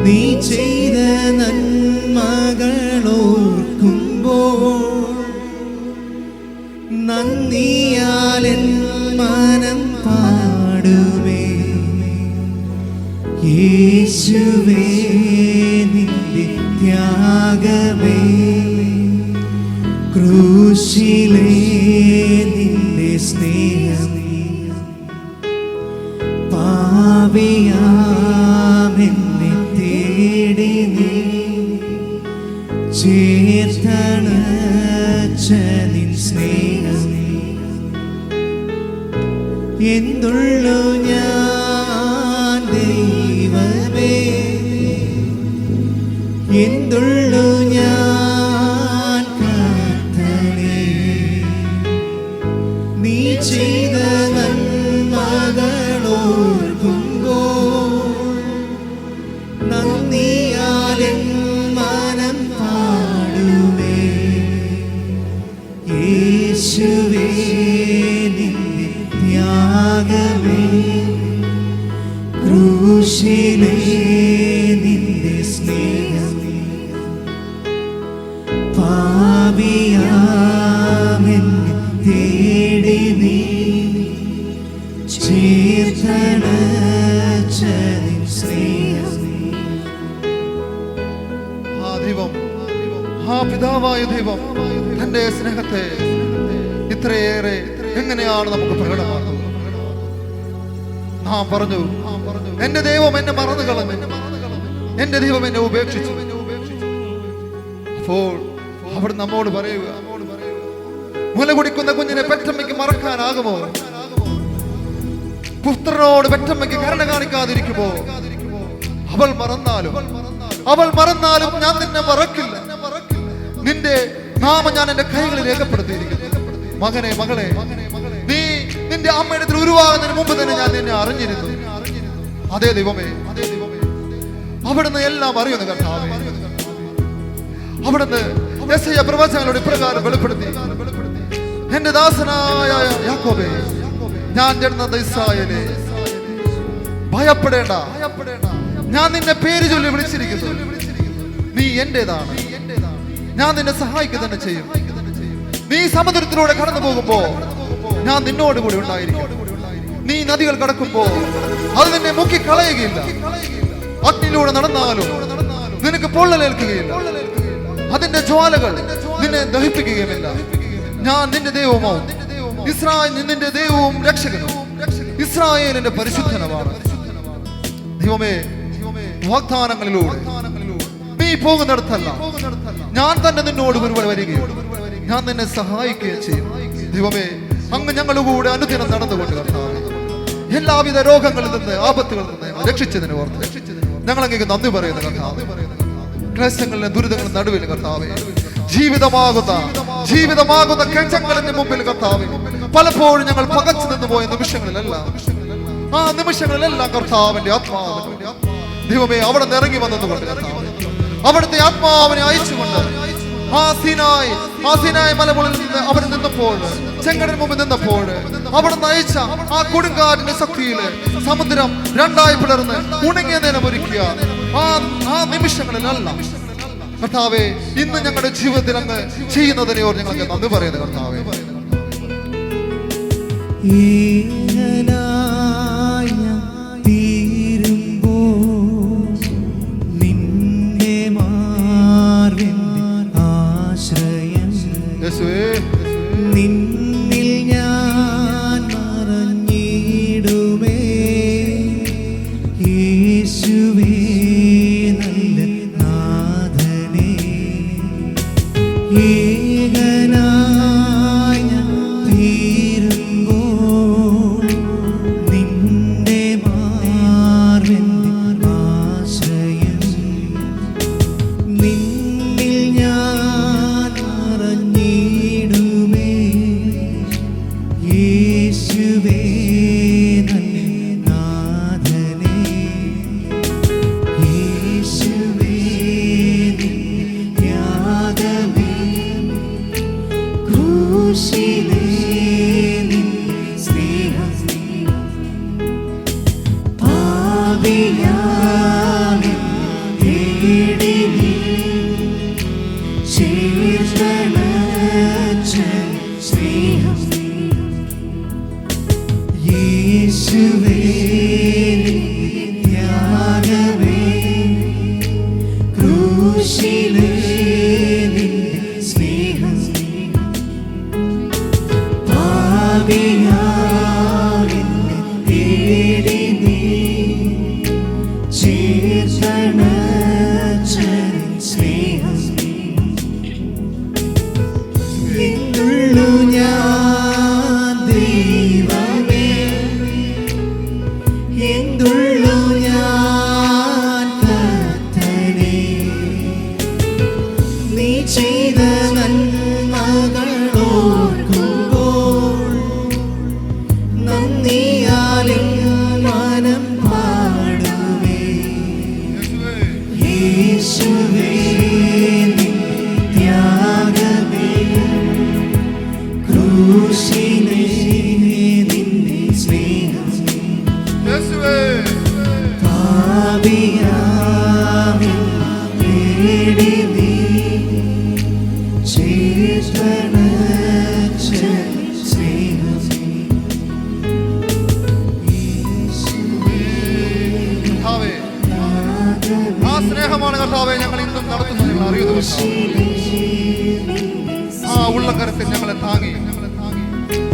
നീ ചെയ്ത നന്മകളോർക്കുമ്പോൾ നന്ദിയാൽ മനം പാടുമേ. യേശുവേ നിന്റെ ത്യാഗമേ, ക്രൂശിലേ നിന്റെ സ്നേഹം, പാപിയാമെന്നെ തേടി നീ ചേർത്തണച്ച നിൻ സ്നേഹം എന്തുള്ളു ഞാൻ ദൈവമേ, എന്തുള്ളു ഞാൻ കർത്തനേ, നീ ചെയ്ത നന്മകളോർക്കുമ്പോൾ നന്ദിയാൽ മനം പാടുമേ. യേശുവേ നിന്റെ ത്യാഗമേ, ക്രൂശിലേ നിന്റെ സ്നേഹം, പാപിയാമെന്നെ തേടി നീ ചേർത്തണച്ച നിൻ സ്നേഹം.
ആ ദൈവം, ആ പിതാവായ ദൈവം തന്റെ സ്നേഹത്തെ ഇത്രയേറെ എങ്ങനെയാണ് നമുക്ക് പ്രകടമാക്കുന്നത്? നാം പറഞ്ഞു, എന്റെ ദൈവം എന്നെ മറന്നു കളഞ്ഞു, എന്റെ ദൈവം എന്നെ ഉപേക്ഷിച്ചു. അപ്പോൾ അവിടെ നമ്മോട് പറയുക, മുല കുടിക്കുന്ന കുഞ്ഞിനെ പെറ്റമ്മയ്ക്ക് മറക്കാനാകുമോ? പുത്രനോട് പെറ്റമ്മയ്ക്ക് കരുണ കാണിക്കാതിരിക്കുമോ? അവൾ മറന്നാലും ഞാൻ നിന്നെ മറക്കില്ല. നിന്റെ നാമം ഞാൻ എന്റെ കൈകളിൽ രേഖപ്പെടുത്തിയിരിക്കുന്നു. മകനെ, മകളെ, നീ നിന്റെ അമ്മയുടെ ഉരുവാകുന്നതിന് മുമ്പ് തന്നെ ഞാൻ നിന്നെ അറിഞ്ഞിരുന്നു. അതേ ദൈവമേ, അവിടുന്ന് എല്ലാം അറിയുന്നു കർത്താവേ. അവിടുന്ന് യെശയ്യാ പ്രവചനങ്ങളോട് ഇപ്രകാരം വെളിപ്പെടുത്തി, എന്റെ ദാസനായ യാക്കോബേ, ഞാൻ ജനിച്ച ഇസ്രായേലേ, ഭയപ്പെടേണ്ട, ഞാൻ നിന്നെ പേര് ചൊല്ലി വിളിച്ചിരിക്കുന്നു. നീ എന്റേതാണ്, ഞാൻ നിന്നെ സഹായിക്കുക തന്നെ ചെയ്യും. നീ സമുദ്രത്തിലൂടെ കടന്നു പോകുമ്പോ ഞാൻ നിന്നോട് കൂടി ഉണ്ടായിരിക്കും. നീ നദികൾ കടക്കുമ്പോ അത് നിന്നെ മുക്കി കളയുകയില്ല. അഗ്നിയിലൂടെ നടന്നാലും നിനക്ക് പൊള്ളലേൽക്കുകയില്ല. അതിന്റെ ജ്വാലകൾ നിന്നെ ദഹിപ്പിക്കുകയുമില്ല. ഞാൻ നിന്റെ ദൈവമോ, ഇസ്രായേൽ നിന്റെ ദൈവവും രക്ഷകനും, ഇസ്രായേലിന്റെ പരിശുദ്ധനുമാണ്. ദൈവമേ, വാഗ്ദാനങ്ങളിലൂടെ നീ പോകുന്നിടത്തല്ല, ഞാൻ തന്നെ നിന്നോട് വരികയും ഞാൻ നിന്നെ സഹായിക്കുകയും ചെയ്യും. ദൈവമേ, അങ്ങ് ഞങ്ങളുടെ കൂടെ അനുദിനം നടന്നുകൊണ്ട് കർത്താവേ, എല്ലാവിധ രോഗങ്ങളിൽ നിന്ന്, ആപത്തുകളിൽ നിന്ന് ഞങ്ങളെ രക്ഷിച്ചതിന് ഓർത്ത് ഞങ്ങൾ അങ്ങേക്ക് നന്ദി പറയുന്നു കർത്താവേ. ക്ലേശങ്ങളിലെ ദുരിതങ്ങളുടെ നടുവിൽ കർത്താവേ, ജീവിതമാകുന്ന കെഞ്ചങ്ങളിന്റെ മുമ്പിൽ കർത്താവേ, പലപ്പോഴും ഞങ്ങൾ പകച്ചു നിന്ന് പോയ നിമിഷങ്ങളിലെല്ലാം, ആ നിമിഷങ്ങളിലെല്ലാം കർത്താവിന്റെ ആത്മാവിന്റെ ദൈവമേ അവിടെ ഇറങ്ങി വന്നതുകൊണ്ട് കർത്താവേ, അവിടുത്തെ ആത്മാവിനെ അയച്ചുകൊണ്ട് ആ സീനായ് മലമുകളിൽ നിന്ന് അവർ നിന്നപ്പോൾ, ചെങ്കടലിന് മുമ്പിൽ നിന്നപ്പോൾ അവിടെ നയിച്ച ആ കൊടുങ്കാറ്റിന്റെ ശക്തിയില് സമുദ്രം രണ്ടായി പിളർന്ന് ഉണങ്ങിയ നേരം ഒരുക്കിയ ആ നിമിഷങ്ങളിലല്ല കർത്താവേ, ഇന്ന് ഞങ്ങളുടെ ജീവിതത്തിൽ അങ്ങ് ചെയ്യുന്നതിനെയോർ ഞങ്ങൾക്ക് നന്ദി പറയുന്നത് കർത്താവേ.
നിന്നിൽ ഞാൻ മറഞ്ഞിടുമേ യേശുവേ നല്ല നാഥനേ. ഏകനായി ഞാൻ തീരുമ്പോൾ നിന്റെ മാർവിന്റെ ആശ്രയം. നിന്നിൽ ഞാൻ മറഞ്ഞിടുമേ യേശുവേ നല്ല നാഥനേ. യേശുവേ നിന്റെ യാഗമേ ക്രൂശിലേ നിന്റെ സ്നേഹം പാപിയായി തേടി നീ ചേർത്തണച്ച സ്നേഹം. യേശുവേ നിന്റെ യാഗമേ ക്രൂശിലേ നിന്റെ സ്നേഹം പാപിയായി തേടി നീ ചേർത്തണച്ച സ്നേഹം. നിന്നുള്ളു ഞാൻ ദൈവമേ, എന്തുള്ളു ഞാൻ കർത്തനേ. നീ ചെയ്ത നന്മകളോർക്കുമ്പോൾ നന്ദിയാലെ മനം പാടുമേ. യേശുവേ നിന്റെ ത്യാഗമേ ക്രൂശിലേ നിന്റെ സ്നേഹം പാപിയായി തേടി നീ ചേർത്തണച്ച സ്നേഹം.
കർത്താവേ, ആ സ്നേഹമാണ് കർത്താവേ ഞങ്ങൾ ഇന്നും നടത്തുന്നത് ഞങ്ങൾ അറിയുന്നു കർത്താവേ. ആ ഉള്ളകരത്തിൽ ഞങ്ങളെ താങ്ങി,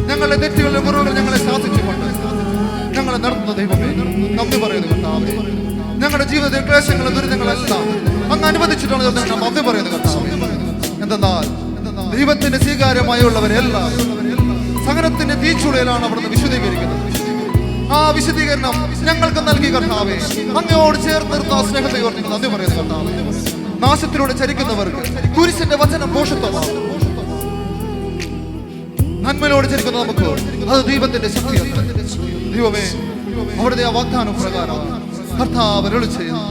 ഞങ്ങളുടെ തെറ്റുകളുടെ മുറിവുകൾ ഞങ്ങളെ ശാസിച്ചുകൊണ്ട് ഞങ്ങളെ നടത്തുന്ന ദൈവമേ നന്ദി പറയുന്നു കർത്താവേ. ഞങ്ങളുടെ ജീവിതത്തിൽ ക്ലേശങ്ങളും ദുരിതങ്ങളെല്ലാം അങ്ങ് അനുവദിച്ചിട്ടുള്ളത് ഞങ്ങൾ നന്ദി പറയുന്നു കർത്താവേ. എന്തെന്നാൽ ദൈവത്തിന്റെ സ്വീകാര്യമായുള്ളവരെല്ലാം സഹനത്തിന്റെ തീച്ചുളയിലാണ് അവിടുന്ന് വിശുദ്ധീകരിക്കുന്നത്. ആ വിശുദ്ധീകരണം ഞങ്ങൾക്ക് നൽകി കർത്താവേ. അങ്ങയോട് ചേർന്ന് നിർത്തുന്ന ആ സ്നേഹത്തെ ഓർത്ത് നന്ദി പറയുന്നു കർത്താവേ. നാശത്തിലൂടെ ചരിക്കുന്നവർക്ക് കുരിശിന്റെ വചനം പോഷത്വമാണ്. നന്മയിലൂടെ ചരിക്കുന്ന നമുക്ക് അത് ദൈവത്തിന്റെ ശക്തിയാണ്. ദൈവമേ, അവിടുത്തെ ആ വാഗ്ദാനം പ്രകാരമാണ് കർത്താവ് അരുളി ചെയ്യുന്നു.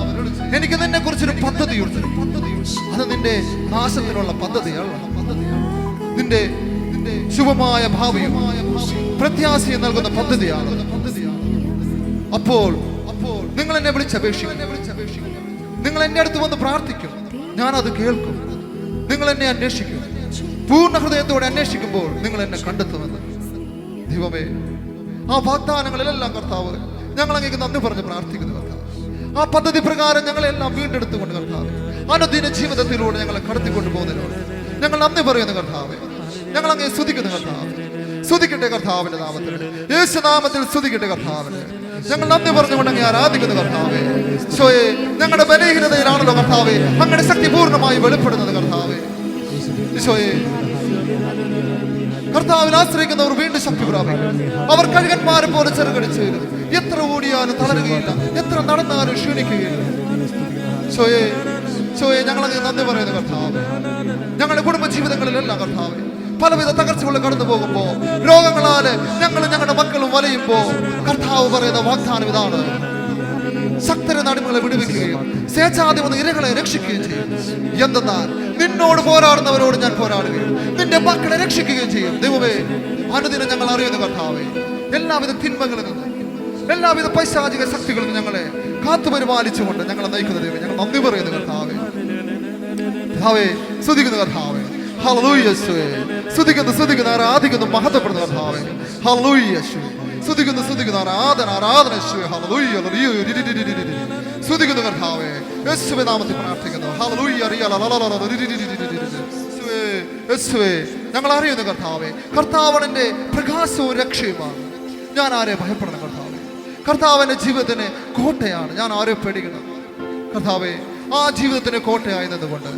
എനിക്ക് നിന്നെ കുറിച്ചൊരു പദ്ധതിയുണ്ട്. അത് നിന്റെ നാശത്തിനുള്ള പദ്ധതിയാണ്. നിന്റെ ശുഭമായ ഭാവിയും പ്രത്യാശയും നൽകുന്ന പദ്ധതിയാണ്. അപ്പോൾ നിങ്ങൾ എന്നെ വിളിച്ചപേക്ഷിക്കും, നിങ്ങൾ എന്റെ അടുത്ത് വന്ന് പ്രാർത്ഥിക്കും, ഞാനത് കേൾക്കും. നിങ്ങൾ എന്നെ അന്വേഷിക്കും, പൂർണ്ണ ഹൃദയത്തോടെ അന്വേഷിക്കുമ്പോൾ നിങ്ങൾ എന്നെ കണ്ടെത്തുമെന്ന്. ദൈവമേ, ആ വാഗ്ദാനങ്ങളിലെല്ലാം കർത്താവ് ഞങ്ങൾ അങ്ങേക്ക് നന്ദി പറഞ്ഞ് പ്രാർത്ഥിക്കുന്നു കർത്താവ്. ആ പദ്ധതി പ്രകാരം ഞങ്ങളെല്ലാം വീണ്ടെടുത്തുകൊണ്ട് കർത്താവ് അനുദിന ജീവിതത്തിലൂടെ ഞങ്ങളെ കടത്തിക്കൊണ്ടു പോകുന്നതിനോട് ഞങ്ങൾ നന്ദി പറയുന്നു കർത്താവ്. ഞങ്ങൾ അങ്ങേ സ്തുതിക്കുന്നു കർത്താവ്. സ്തുതിക്കട്ടെ കർത്താവിന്റെ നാമത്തിൽ, യേശുനാമത്തിൽ സ്തുതിക്കട്ടെ കർത്താവിന്. ഞങ്ങൾ നന്ദി പറഞ്ഞുകൊണ്ട് അങ്ങേ ആരാധിക്കുന്നു കർത്താവേ. ഈശോയെ, ഞങ്ങളുടെ ബലഹീനതയിലാണല്ലോ കർത്താവേ അങ്ങയുടെ ശക്തി പൂർണ്ണമായി വെളിപ്പെടുന്നത് കർത്താവേ. ഈശോയെ, കർത്താവിൽ ആശ്രയിക്കുന്നവർ വീണ്ടും ശക്തി പ്രാപിക്കും. അവർ കഴുകന്മാരെ പോലെ ചെറുകടിച്ച് വരും. എത്ര ഓടിയാലും തളരുകയില്ല, എത്ര നടന്നാലും ക്ഷീണിക്കുകയില്ല. ഞങ്ങളെ നന്ദി പറയുന്നു കർത്താവ്. ഞങ്ങളുടെ കുടുംബ ജീവിതങ്ങളിലെല്ലാം കർത്താവ് പലവിധ തകർച്ചകൾ കടന്നു പോകുമ്പോ, രോഗങ്ങളാല് ഞങ്ങളുടെ മക്കളും വലയുമ്പോ, കർത്താവ് പറയുന്ന വാഗ്ദാനം ഇതാണ്: ശക്തരെ നടുമകളെ വിടുവിക്കുകയും സ്വേച്ഛാധിപതി ഇരകളെ രക്ഷിക്കുകയും ചെയ്യും. എന്തെന്നാൽ നിന്നോട് പോരാടുന്നവരോട് ഞാൻ പോരാടുകയും നിന്റെ മക്കളെ രക്ഷിക്കുകയും ചെയ്യും. ദൈവമേ, അനുദിനം ഞങ്ങൾ അറിയുന്ന കർത്താവേ, എല്ലാവിധ തിന്മകളിൽ നിന്നും എല്ലാവിധ പൈശാചിക ശക്തികളിൽ നിന്ന് ഞങ്ങളെ കാത്തുപരിപാലിച്ചുകൊണ്ട് ഞങ്ങളെ നയിക്കുന്ന ദൈവം, ഞങ്ങൾ നന്ദി പറയുന്നു കർത്താവേ. കർത്താവേ, സ്തുതിക്കുന്നു കർത്താവേ. ഹല്ലേലൂയ യേശുവേ. സ്തുതിക്കുന്നു ആരാധിക്കുന്നു മഹത്വപ്പെടുന്നു കർത്താവേ. ഹല്ലേലൂയ യേശുവേ. സ്തുതിക്കുന്നു ആരാധന യേശുവേ. ഹല്ലേലൂയ. സ്തുതിക്കുന്നു കർത്താവേ. യേശുവേ നാമത്തിൽ പ്രാർത്ഥിക്കുന്നു. ഹല്ലേലൂയ. യേശുവേ, ഞങ്ങൾ അറിയുന്നു കർത്താവേ, കർത്താവിന്റെ പ്രകാശവും രക്ഷയുമാണ്. ഞാൻ ആരെ ഭയപ്പെടണം കർത്താവേ? കർത്താവിന്റെ ജീവിതത്തിന് കോട്ടയാണ്. ഞാൻ ആരെ പേടിക്കണം കർത്താവേ? ആ ജീവിതത്തിന് കോട്ടയായി നിന്നുകൊണ്ട്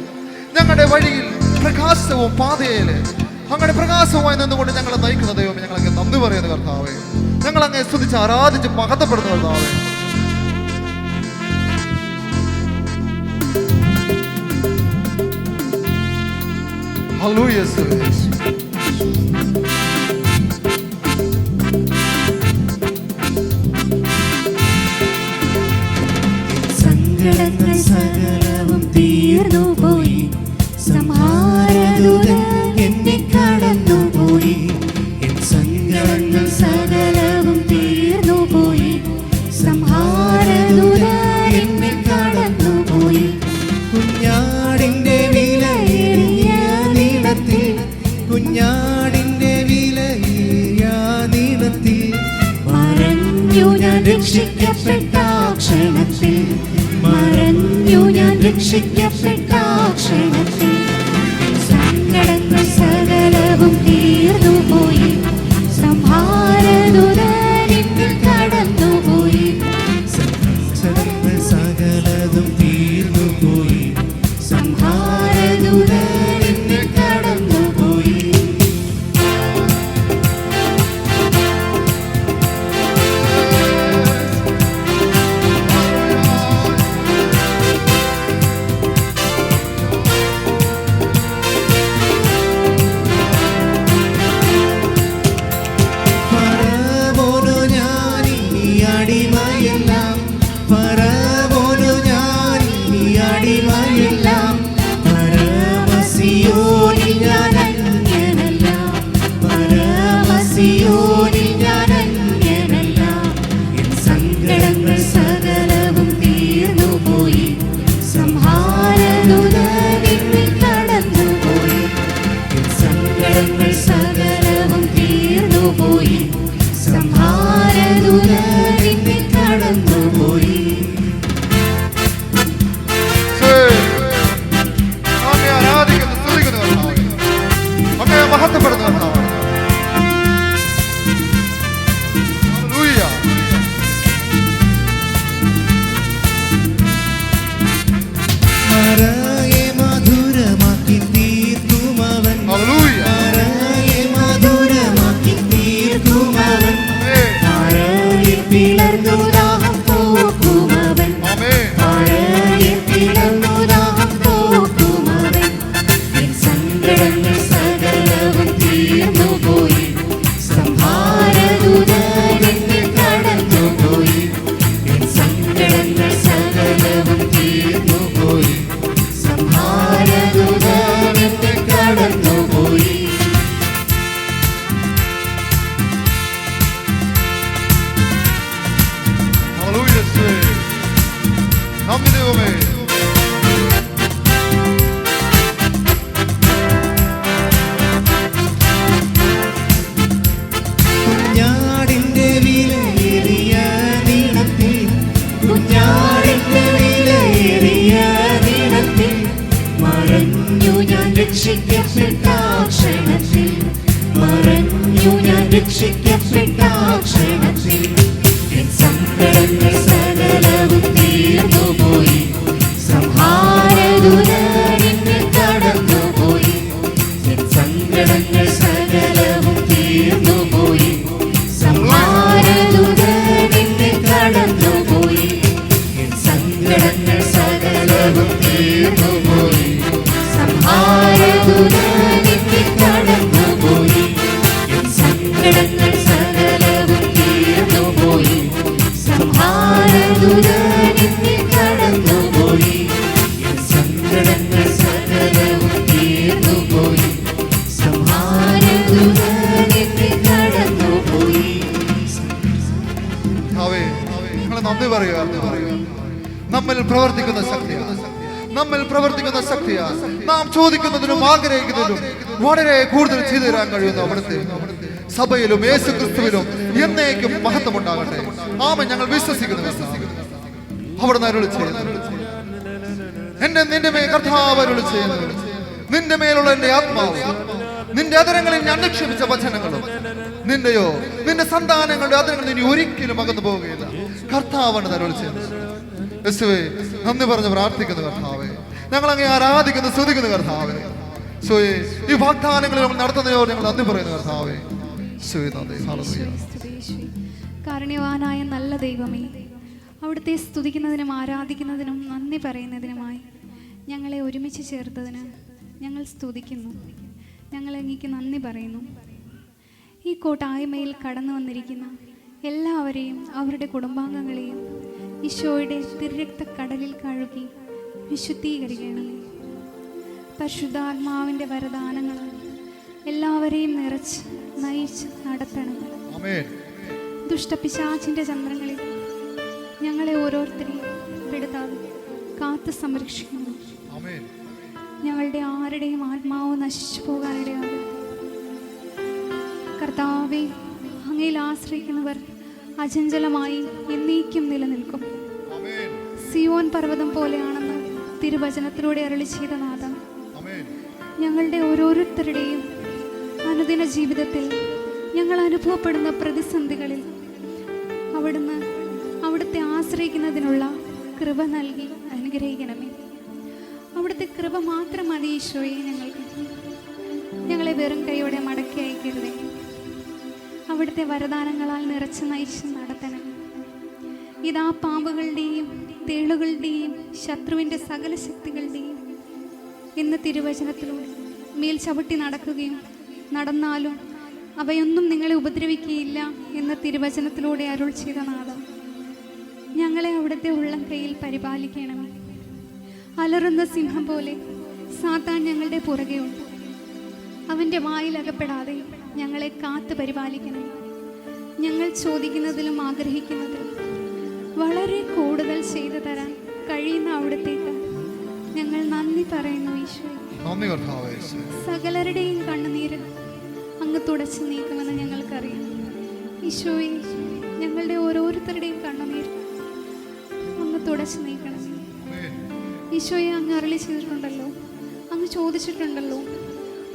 ഞങ്ങളുടെ വഴിയിൽ പ്രകാശവും പാതയില് അങ്ങനെ പ്രകാശവുമായി നിന്നുകൊണ്ട് ഞങ്ങളെ നയിക്കുന്ന ദൈവമേ, ഞങ്ങളങ്ങ് നന്ദി പറയുന്നു കർത്താവേ. ഞങ്ങളങ്ങ് സ്തുതിച്ച് ആരാധിച്ച് മഹത്വപ്പെടുന്നു കർത്താവേ. ഹല്ലേലൂയ യേശുവേ.
സങ്കടങ്ങൾ സകലവും തീർന്നുപോയി, സംഹാരദൂതൻ എന്നെ കടന്നുപോയി. എൻ സങ്കടങ്ങൾ സകലവും തീർന്നുപോയി, സംഹാരദൂതൻ എന്നെ കടന്നുപോയി. കുഞ്ഞാടിന്റെ വിലയേറിയ നീളത്തിൽ, കുഞ്ഞാടിന്റെ വിലയേറിയ നീളത്തിൽ മറഞ്ഞു ഞാൻ രക്ഷിക്കപ്പെട്ട ക്ഷണത്തിൽ, മറഞ്ഞു ഞാൻ രക്ഷിക്കപ്പെട്ട ക്ഷണത്തിൽ. സങ്കടങ്ങൾ സകലവും തീർന്നുപോയി, സംഹാരദൂതൻ എന്നിൽ കടന്നുപോയി. സങ്കടങ്ങൾ സകലതും തീർന്നുപോയി, സംഹാരദൂതൻ എന്നിൽ കടന്നുപോയി. കുഞ്ഞാടിന്റെ വിലയേറിയ നീളത്തിൽ, കുഞ്ഞാടിന്റെ വിലയേറിയ നീളത്തിൽ മറഞ്ഞു ഞാൻ രക്ഷിക്കപ്പെട്ട ക്ഷണത്തിൽ, മറഞ്ഞു ഞാൻ രക്ഷിക്കപ്പെട്ട ക്ഷണത്തിൽ. എൻ സങ്കടങ്ങൾ സകലവും തീർന്നുപോയി, സംഹാരദൂതൻ എന്നിൽ കടന്നുപോയി. എൻ സങ്കടങ്ങൾ സകലവും സംഹാരദൂതനെന്നെ കടന്നുപോയി. എൻ സങ്കടങ്ങൾ സകലവും തീർന്നുപോയി. സംഹാരദൂതനെന്നെ കടന്നുപോയി.
നിങ്ങളെ നന്ദി പറയുക. നമ്മിൽ പ്രവർത്തിക്കുന്ന ശക്തിയാണ്, നമ്മിൽ പ്രവർത്തിക്കുന്ന ശക്തിയാണ്. നാം ചോദിക്കുന്നതിനും ആഗ്രഹിക്കുന്നതിനും വളരെ കൂടുതൽ ചെയ്തു തരാൻ കഴിയുന്ന അവിടുത്തെ സഭയിലും യേശു ക്രിസ്തുവിലും എന്നേക്കും മഹത്വമുണ്ടാകട്ടെ. ആമേൻ. ഞങ്ങൾ വിശ്വസിക്കുന്നു. അവിടുന്ന് അരുളി ചെയ്യുന്നു, നിന്റെ മേൽ കർത്താവ് അരുളി ചെയ്യുന്നു, നിന്റെ മേലുള്ള എന്റെ ആത്മാവ്, നിന്റെ അധരങ്ങളിൽ ഞാൻ നിക്ഷേപിച്ച വചനങ്ങളും നിന്റെയോ നിന്റെ സന്താനങ്ങളുടെ അധരങ്ങളിൽ ഇനി ഒരിക്കലും അകന്നു പോവുകയില്ല. കർത്താവാണ് അരുളി ചെയ്യുന്നത്. യേശുവേ, നന്ദി പറഞ്ഞ് പ്രാർത്ഥിക്കുന്നു കർത്താവേ. ഞങ്ങൾ അങ്ങേ ആരാധിക്കുന്നു, സ്തുതിക്കുന്നു കർത്താവേ. യേശുവേ, ഈ വാഗ്ദാനങ്ങളിൽ നമ്മൾ നടത്തുന്നതിനോട് ഞങ്ങൾ നന്ദി പറയുന്നു കർത്താവേ. യേശുവേ, നന്ദി. ഹല്ലേലൂയ.
കാരുണ്യവാനായ നല്ല ദൈവമേ, അവിടുത്തെ സ്തുതിക്കുന്നതിനും ആരാധിക്കുന്നതിനും നന്ദി പറയുന്നതിനുമായി ഞങ്ങളെ ഒരുമിച്ച് ചേർത്തതിന് ഞങ്ങൾ സ്തുതിക്കുന്നു. ഞങ്ങൾ അങ്ങേക്ക് നന്ദി പറയുന്നു. ഈ കൂട്ടായ്മയിൽ കടന്നു വന്നിരിക്കുന്ന എല്ലാവരെയും അവരുടെ കുടുംബാംഗങ്ങളെയും ഈശോയുടെ തിരുരക്ത കടലിൽ കഴുകി വിശുദ്ധീകരിക്കണമേ. പരിശുദ്ധാത്മാവിൻ്റെ വരദാനങ്ങളാൽ എല്ലാവരെയും നിറച്ച് നയിച്ച് നടത്തണമേ. ദുഷ്ടപിശാചിൻ്റെ ചന്ദ്രങ്ങളിൽ ഞങ്ങളെ ഓരോരുത്തരെയും പെടുത്താതെ കാത്തു സംരക്ഷിക്കുന്നു. ഞങ്ങളുടെ ആരുടെയും ആത്മാവ് നശിച്ചു പോകാനിടയാകും. കർത്താവേ, അങ്ങയിൽ ആശ്രയിക്കുന്നവർ അചഞ്ചലമായി എന്നേക്കും നിലനിൽക്കും. സിയോൻ പർവ്വതം പോലെയാണെന്ന് തിരുവചനത്തിലൂടെ അരുളി ചെയ്ത നാഥ, ഞങ്ങളുടെ ഓരോരുത്തരുടെയും അനുദിന ജീവിതത്തിൽ ഞങ്ങൾ അനുഭവപ്പെടുന്ന പ്രതിസന്ധികളിൽ അവിടുത്തെ ആശ്രയിക്കുന്നതിനുള്ള കൃപ നൽകി അനുഗ്രഹിക്കണമേ. അവിടുത്തെ കൃപ മാത്രം മതി ഈശോയെ. ഞങ്ങളെ വെറും കൈയോടെ മടക്കി അയക്കരുതേ. അവിടുത്തെ വരദാനങ്ങളാൽ നിറച്ച് നയിച്ച് നടത്തണം. ഇതാ പാമ്പുകളുടെയും തേളുകളുടെയും ശത്രുവിൻ്റെ സകല ശക്തികളുടെയും ഇന്ന് തിരുവചനത്തിലൂടെ മേൽ ചവിട്ടി നടക്കുകയും നടന്നാലും അവയൊന്നും നിങ്ങളെ ഉപദ്രവിക്കുകയില്ല എന്ന തിരുവചനത്തിലൂടെ അരുൾ ചെയ്ത നാഥം, ഞങ്ങളെ അവിടുത്തെ ഉള്ളം കയ്യിൽ പരിപാലിക്കണമേ. അലറുന്ന സിംഹം പോലെ സാത്താൻ ഞങ്ങളുടെ പുറകെയുണ്ട്. അവൻ്റെ വായിലകപ്പെടാതെ ഞങ്ങളെ കാത്തു പരിപാലിക്കണം. ഞങ്ങൾ ചോദിക്കുന്നതിലും ആഗ്രഹിക്കുന്നതിലും വളരെ കൂടുതൽ ചെയ്തു തരാൻ കഴിയുന്ന അവിടത്തേക്ക് ഞങ്ങൾ നന്ദി പറയുന്നു ഈശോ. സകലരുടെയും കണ്ണുനീര് അങ്ങ് തുടച്ചു നീക്കുമെന്ന് ഞങ്ങൾക്കറിയാം ഈശോയെ. ഞങ്ങളുടെ ഓരോരുത്തരുടെയും കണ്ണുനീർ അങ്ങ് തുടച്ചു നീക്കണം ഈശോയെ. അങ്ങ് അരുളി ചെയ്തിട്ടുണ്ടല്ലോ, അങ്ങ് ചോദിച്ചിട്ടുണ്ടല്ലോ,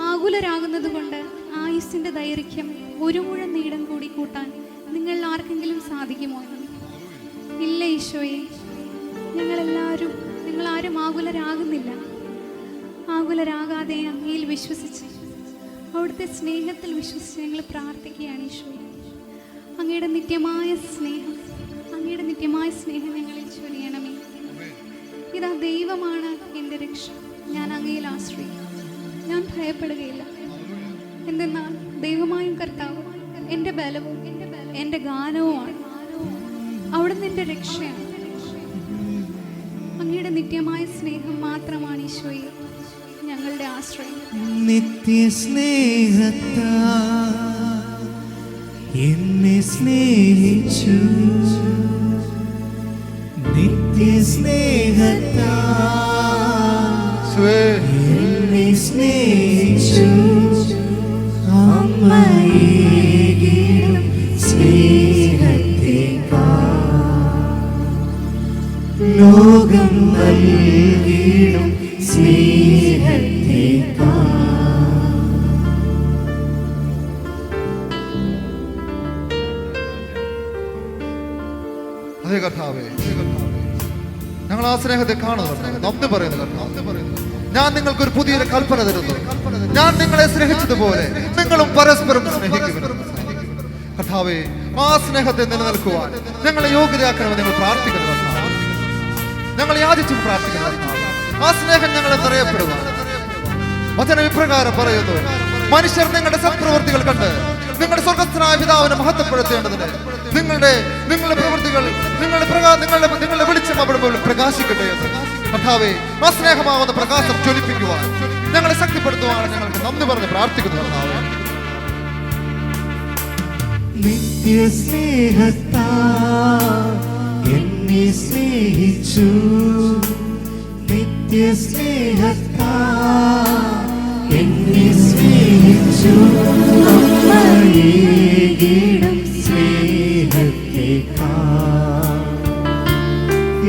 ആകുലരാകുന്നത് കൊണ്ട് ആയുസ്സിൻ്റെ ദൈർഘ്യം ഒരു മുഴം നീളം കൂടി കൂട്ടാൻ നിങ്ങൾ ആർക്കെങ്കിലും സാധിക്കുമോ? ഇല്ല ഈശോയെ. നിങ്ങളാരും ആകുലരാകുന്നില്ല. ആകുലരാകാതെ അങ്ങയിൽ വിശ്വസിച്ച് അവിടുത്തെ സ്നേഹത്തിൽ വിശ്വസിച്ച് ഞങ്ങൾ പ്രാർത്ഥിക്കുകയാണ് ഈശോയെ. അങ്ങയുടെ നിത്യമായ സ്നേഹം ഞങ്ങളിൽ ചൊരിയണമേ. ഇതാ ദൈവമാണ് എൻ്റെ രക്ഷ. ഞാൻ അങ്ങയിൽ ആശ്രയിക്കും. ഞാൻ ഭയപ്പെടുകയില്ല. എന്തെന്നാൽ ദൈവമായും കർത്താവും എൻ്റെ ബലവും എൻ്റെ ഗാനവുമാണ്. അവിടുന്ന് എൻ്റെ രക്ഷയാണ്. അങ്ങയുടെ നിത്യമായ സ്നേഹം മാത്രമാണ് ഈശോയെ ഞങ്ങളുടെ ആശ്രയം.
നിത്യസ്നേഹത്താ എന്നെ സ്നേഹിച്ചു. നിത്യസ്നേഹത്താ എന്നെ സ്നേഹിച്ചു. അമ്മയേകിടും സ്നേഹത്തേക്കാൾ ലോകം നൽകിടും സ്നേഹത്തേക്കാൾ.
അതേ കർത്താവേ, ഞങ്ങൾ ആ സ്നേഹത്തെ കാണുന്നു. നന്ദി പറയുന്നു കർത്താവ്. ഞാൻ നിങ്ങൾക്കൊരു പുതിയൊരു കൽപ്പന തരുന്നു. ഞാൻ നിങ്ങളെ സ്നേഹിച്ചതുപോലെ നിങ്ങളും പരസ്പരം സ്നേഹിക്കുമെന്ന്. കർത്താവേ, ആ സ്നേഹത്തെ നിലനിൽക്കുവാൻ ഞങ്ങളെ യോഗ്യതയാക്കണമെന്ന് ഞങ്ങൾ പ്രാർത്ഥിക്കുന്നു കർത്താവ്. ഞങ്ങൾ യാചിച്ചും പ്രാർത്ഥിക്കുന്നു കർത്താവ്. ആ സ്നേഹം ഞങ്ങളെ നിറയപ്പെടുവാൻ വചനം ഇപ്രകാരം പറയുന്നു: മനുഷ്യർ നിങ്ങളുടെ സത്പ്രവൃത്തികൾ കണ്ട് നിങ്ങളുടെ സ്വർഗസ്ഥനായ പിതാവിനെ മഹത്വപ്പെടുത്തേണ്ടതിന് നിങ്ങളുടെ പ്രവൃത്തികൾ, നിങ്ങളുടെ വെളിച്ചം അവിടെ പ്രകാശിക്കട്ടെ എന്ന് കർത്താവേ, ആ സ്നേഹമാവുന്ന പ്രകാശം ജ്വലിപ്പിക്കുവാൻ ഞങ്ങളെ ശക്തിപ്പെടുത്തുവാൻ ഞങ്ങൾക്ക് നന്ദി പറഞ്ഞ് പ്രാർത്ഥിക്കുന്നു കർത്താവേ.
നിത്യസ്നേഹത്താ എന്നെ സ്നേഹിച്ചു, നിത്യസ്നേഹത്താ എന്നെ സ്നേഹിച്ചു. അമ്മയേകിടും സ്നേഹത്തേക്കാൾ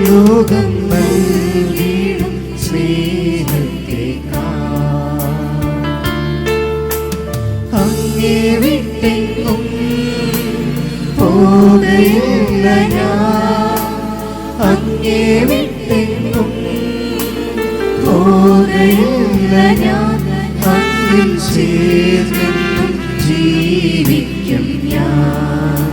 ലോകം നൽകിടും സ്നേഹത്തേക്കാൾ അങ്ങേ വിട്ടെങ്ങും പോകയില്ല ഞാൻ, അങ്ങേ വിട്ടെങ്ങും പോകയില്ല ഞാൻ. അങ്ങിൽ ചേർന്നും ജീവിക്കും ഞാൻ,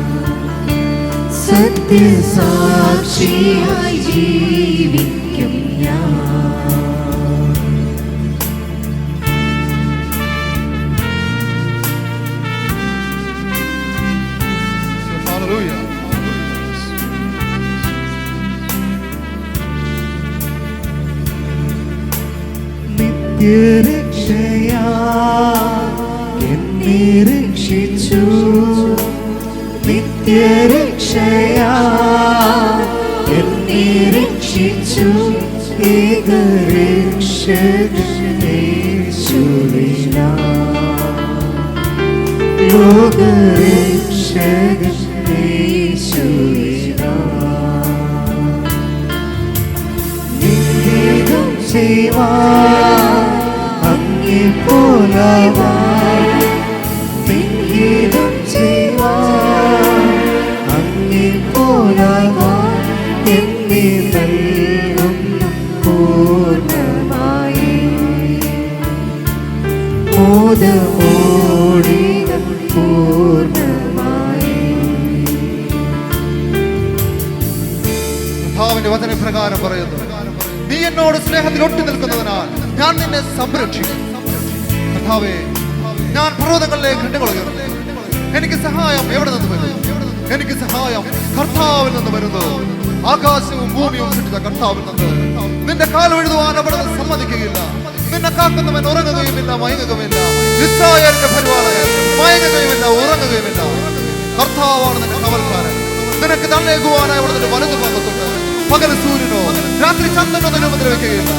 സത്യസാക്ഷിയായി ജീവിക്കും ഞാൻ.
Hallelujah.
നിത്യരക്ഷയാ എന്നെ രക്ഷിച്ചു, നിത്യരക്ഷയാ എന്നെ രക്ഷിച്ചു. ഏകരക്ഷകനേശുവിനാ ലോകരക്ഷകനേശുവിനാ നിഗീതം ചെയ്യുവാൻ അങ്ങേ പോലാവാൻ, നിഗീതം ചെയ്യുവാൻ അങ്ങേ പോലാവാൻ എന്നെ നൽകുന്നു പൂർണ്ണമായി. മോദമോടിക പൂർണ്ണമായി.
കർത്താവിന്റെ വചനപ്രകാരം പറയുന്നു, നീ എന്നോട് സ്നേഹത്തിൽ ഒട്ടി നിൽക്കുന്നതിനാൽ ഞാൻ നിന്നെ സംരക്ഷിക്കും. കർത്താവേ, ഞാൻ പർവ്വതങ്ങളിലേക്ക് കണ്ണുകൾ ഉയർത്തുന്നു. എനിക്ക് സഹായം എവിടെ നിന്ന് വരുന്നു? എനിക്ക് സഹായം കർത്താവിൽ നിന്ന് വരുന്നു. ആകാശവും ഭൂമിയും സൃഷ്ടിച്ച കർത്താവിൽ നിന്ന്. നിന്റെ കാൽ എഴുതുവാൻ അവിടെ നിന്ന് സമ്മതിക്കുകയില്ല. നിന്നെ കാക്കുന്നവൻ ഉറങ്ങുകയുമില്ല, മയങ്ങുകയുമില്ല. ഇസ്രായേലിന്റെ പരിപാലകൻ മയങ്ങുകയുമില്ല, ഉറങ്ങുകയുമില്ല. കർത്താവാണ് നിന്റെ കവൽക്കാരൻ. നിനക്ക് തള്ളേകുവാനായി അവിടെ നിന്ന് വലതു ഭാഗത്തുണ്ട്. പകൽ സൂര്യനോ രാത്രി ചന്ദ്രനോ നിന്നെ ഉപദ്രവിക്കുകയില്ല.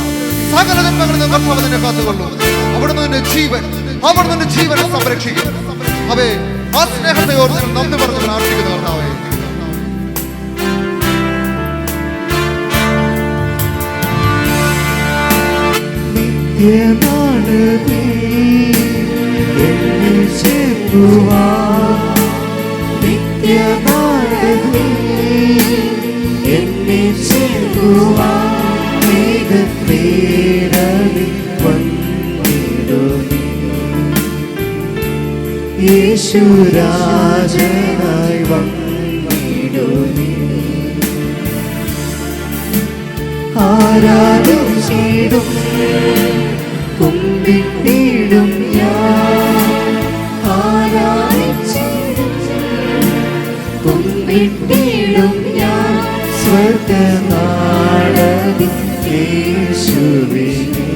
സകല ജന്മങ്ങളിൽ നിന്ന് കർത്താവ് നിന്നെ കാത്തുകൊള്ളും. അവിടുന്ന് നിന്റെ ജീവനെ സംരക്ഷിക്കും. അവേ, ആ സ്നേഹത്തെ ഓർത്ത് നന്ദി പറഞ്ഞ് പ്രാർത്ഥിക്കുന്നു കർത്താവേ.
നിത്യനാണ് നീ എന്നിൽ ചേർക്കുവാൻ, നിത്യനാണ് നീ എന്നിൽ ചേർക്കുവാൻ. മേഘത്തേരളിൽ വന്നിടുമീ യേശുരാജനായി വന്നിടുമീ. ആരാധിച്ചിടും കുമ്പിട്ടിടും ഞാൻ, ആരാധിച്ചിടും കുമ്പിട്ടിടും ഞാൻ. സ്വർഗനാടതി യേശുവിനെ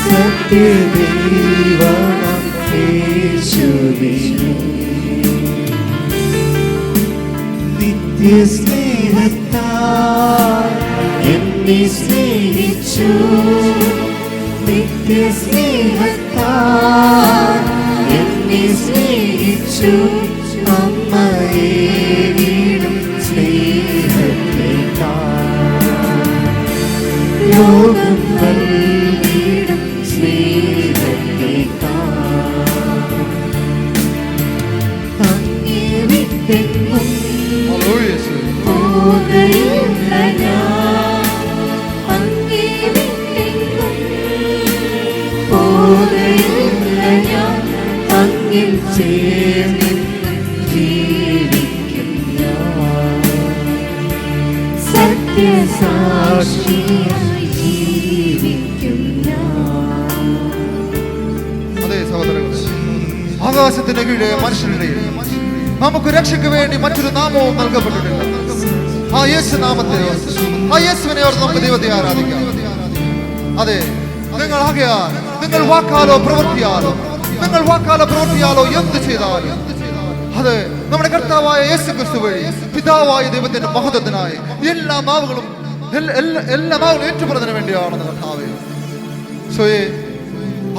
സത്യദൈവം യേശുവിനെ. നിത്യസ്നേഹത്താൽ എന്നെ സ്നേഹിച്ചു, നിത്യസ്നേഹത്താൽ എന്നെ സ്നേഹിച്ചു. അമ്മയേകിടും സ്നേഹത്തേക്കാൾ ലോകം നൽകിടും സ്നേഹത്തേക്കാൾ അങ്ങേ വിട്ടെങ്ങും പോകയില്ല ഞാൻ, അങ്ങേ വിട്ടെങ്ങും പോകയില്ല ഞാൻ. അങ്ങിൽ ചേർന്നും ജീവിക്കും ഞാൻ, സത്യസാക്ഷിയായി ജീവിക്കും ഞാൻ.
അതെ സഹോദരങ്ങളെ, ആകാശത്തിന് കീഴെ മനുഷ്യരുടെ നമുക്ക് രക്ഷയ്ക്ക് വേണ്ടി മറ്റൊരു നാമവും നൽകപ്പെട്ടിട്ടില്ല. ആ യേശു നാമത്തെ, ആ യേശുവിനെ ഓർത്ത് നമുക്ക് ദൈവത്തെ ആരാധിക്കാം. അതെ, നിങ്ങൾ ആകയാൽ നിങ്ങൾ വാക്കാലോ പ്രവൃത്തിയാലോ എന്ത് ചെയ്താലും അത് നമ്മുടെ കർത്താവായ യേശു ക്രിസ്തു വഴി പിതാവായ ദൈവത്തിന്റെ മഹത്വത്തിനായി എല്ലാ നാവുകളും ഏറ്റുപറഞ്ഞതിന് വേണ്ടിയാണെന്ന് കർത്താവേ.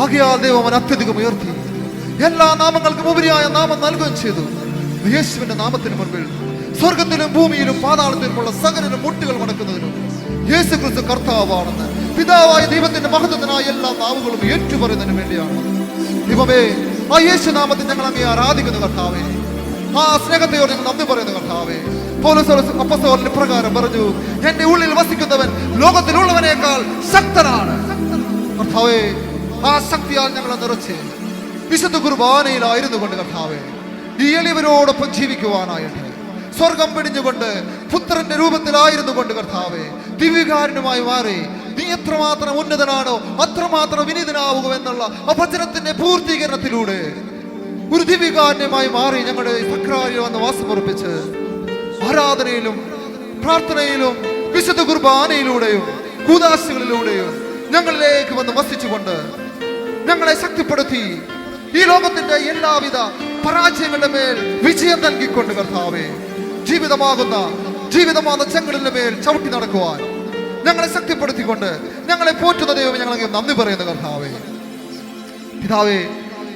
ആകയാൽ ദൈവം അവൻ അത്യധികം ഉയർത്തി എല്ലാ നാമങ്ങൾക്കും ഉപരിയായ നാമം നൽകുകയും ചെയ്തു. യേശുവിന്റെ നാമത്തിന് മുൻപിൽ സ്വർഗത്തിലും ഭൂമിയിലും പാതാളത്തിലുമുള്ള സകലരും മുട്ടുകൾ മടക്കുന്നതിനും യേശു ക്രിസ്തു കർത്താവാണെന്ന് പിതാവായ ദൈവത്തിന്റെ മഹത്വത്തിനായി എല്ലാ നാവുകളും ഏറ്റുപറയുന്നതിന് വേണ്ടിയാണ്. ദൈവമേ, ആ യേശു നാമത്തിൽ ഞങ്ങൾ അങ്ങേ ആരാധിക്കുന്ന കർത്താവേ. ആ സ്നേഹത്തെയോട് ഞങ്ങൾ നന്ദി പറയുന്ന കർത്താവേ. പൗലോസ് അപ്പോസ്തലൻ പ്രകാരം പറഞ്ഞു, എന്റെ ഉള്ളിൽ വസിക്കുന്നവൻ ലോകത്തിലുള്ളവനേക്കാൾ ശക്തനാണ്. കർത്താവേ, ആ ശക്തിയാൽ ഞങ്ങളെ നിറച്ച് വിശുദ്ധ കുർബാനയിലായിരുന്നു കൊണ്ട് കർത്താവേ ഈ എളിയവരോടൊപ്പം ജീവിക്കുവാനായിട്ട് സ്വർഗം പിടിഞ്ഞുകൊണ്ട് പുത്രന്റെ രൂപത്തിലായിരുന്നു കൊണ്ട് കർത്താവേ ദിവ്യകാരനുമായി മാറി നീ എത്രമാത്രം ഉന്നതനാണോ അത്രമാത്രം വിനീതനാവുക എന്നുള്ള ആ വചനത്തിന്റെ പൂർത്തീകരണത്തിലൂടെ ഒരു ദിവ്യകാരനുമായി മാറി ഞങ്ങളുടെ സക്രാരിൽ വന്ന് വാസമുറപ്പിച്ച് ആരാധനയിലും പ്രാർത്ഥനയിലും വിശുദ്ധ കുർബാനയിലൂടെയും കൂദാശകളിലൂടെയും ഞങ്ങളിലേക്ക് വന്ന് വസിച്ചുകൊണ്ട് ഞങ്ങളെ ശക്തിപ്പെടുത്തി ഈ ലോകത്തിന്റെ എല്ലാവിധ പരാജയങ്ങളുടെ മേൽ വിജയം നൽകിക്കൊണ്ട് കർത്താവേ ജീവിതമാകുന്ന ചെങ്കടലിന്റെ മേൽ ചവിട്ടി നടക്കുവാൻ ഞങ്ങളെ ശക്തിപ്പെടുത്തിക്കൊണ്ട് ഞങ്ങളെ പോറ്റുന്ന ദൈവം ഞങ്ങളെ നന്ദി പറയുന്ന കർത്താവേ. പിതാവേ,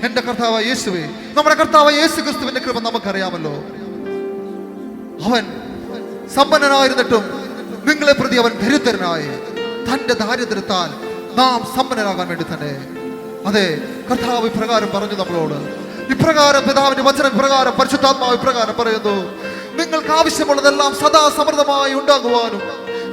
എന്റെ കർത്താവായ യേശുവേ, നമ്മുടെ കർത്താവായ യേശു ക്രിസ്തുവിന്റെ കൃപ നമുക്കറിയാമല്ലോ. അവൻ സമ്പന്നനായിരുന്നിട്ടും നിങ്ങളെ പ്രതി അവൻ ദരിദ്രനായി തന്റെ ദാരിദ്ര്യത്താൽ നാം സമ്പന്നരാകാൻ വേണ്ടി തന്നെ. അതെ, കർത്താവ് ഇപ്രകാരം പറഞ്ഞു നമ്മളോട്. ഇപ്രകാരം പിതാവിന്റെ വചനം ഇപ്രകാരം പരിശുദ്ധാത്മാവ് ഇപ്രകാരം പറയുന്നു, നിങ്ങൾക്ക് ആവശ്യമുള്ളതെല്ലാം സദാ സമൃദ്ധമായി ഉണ്ടാകുവാനും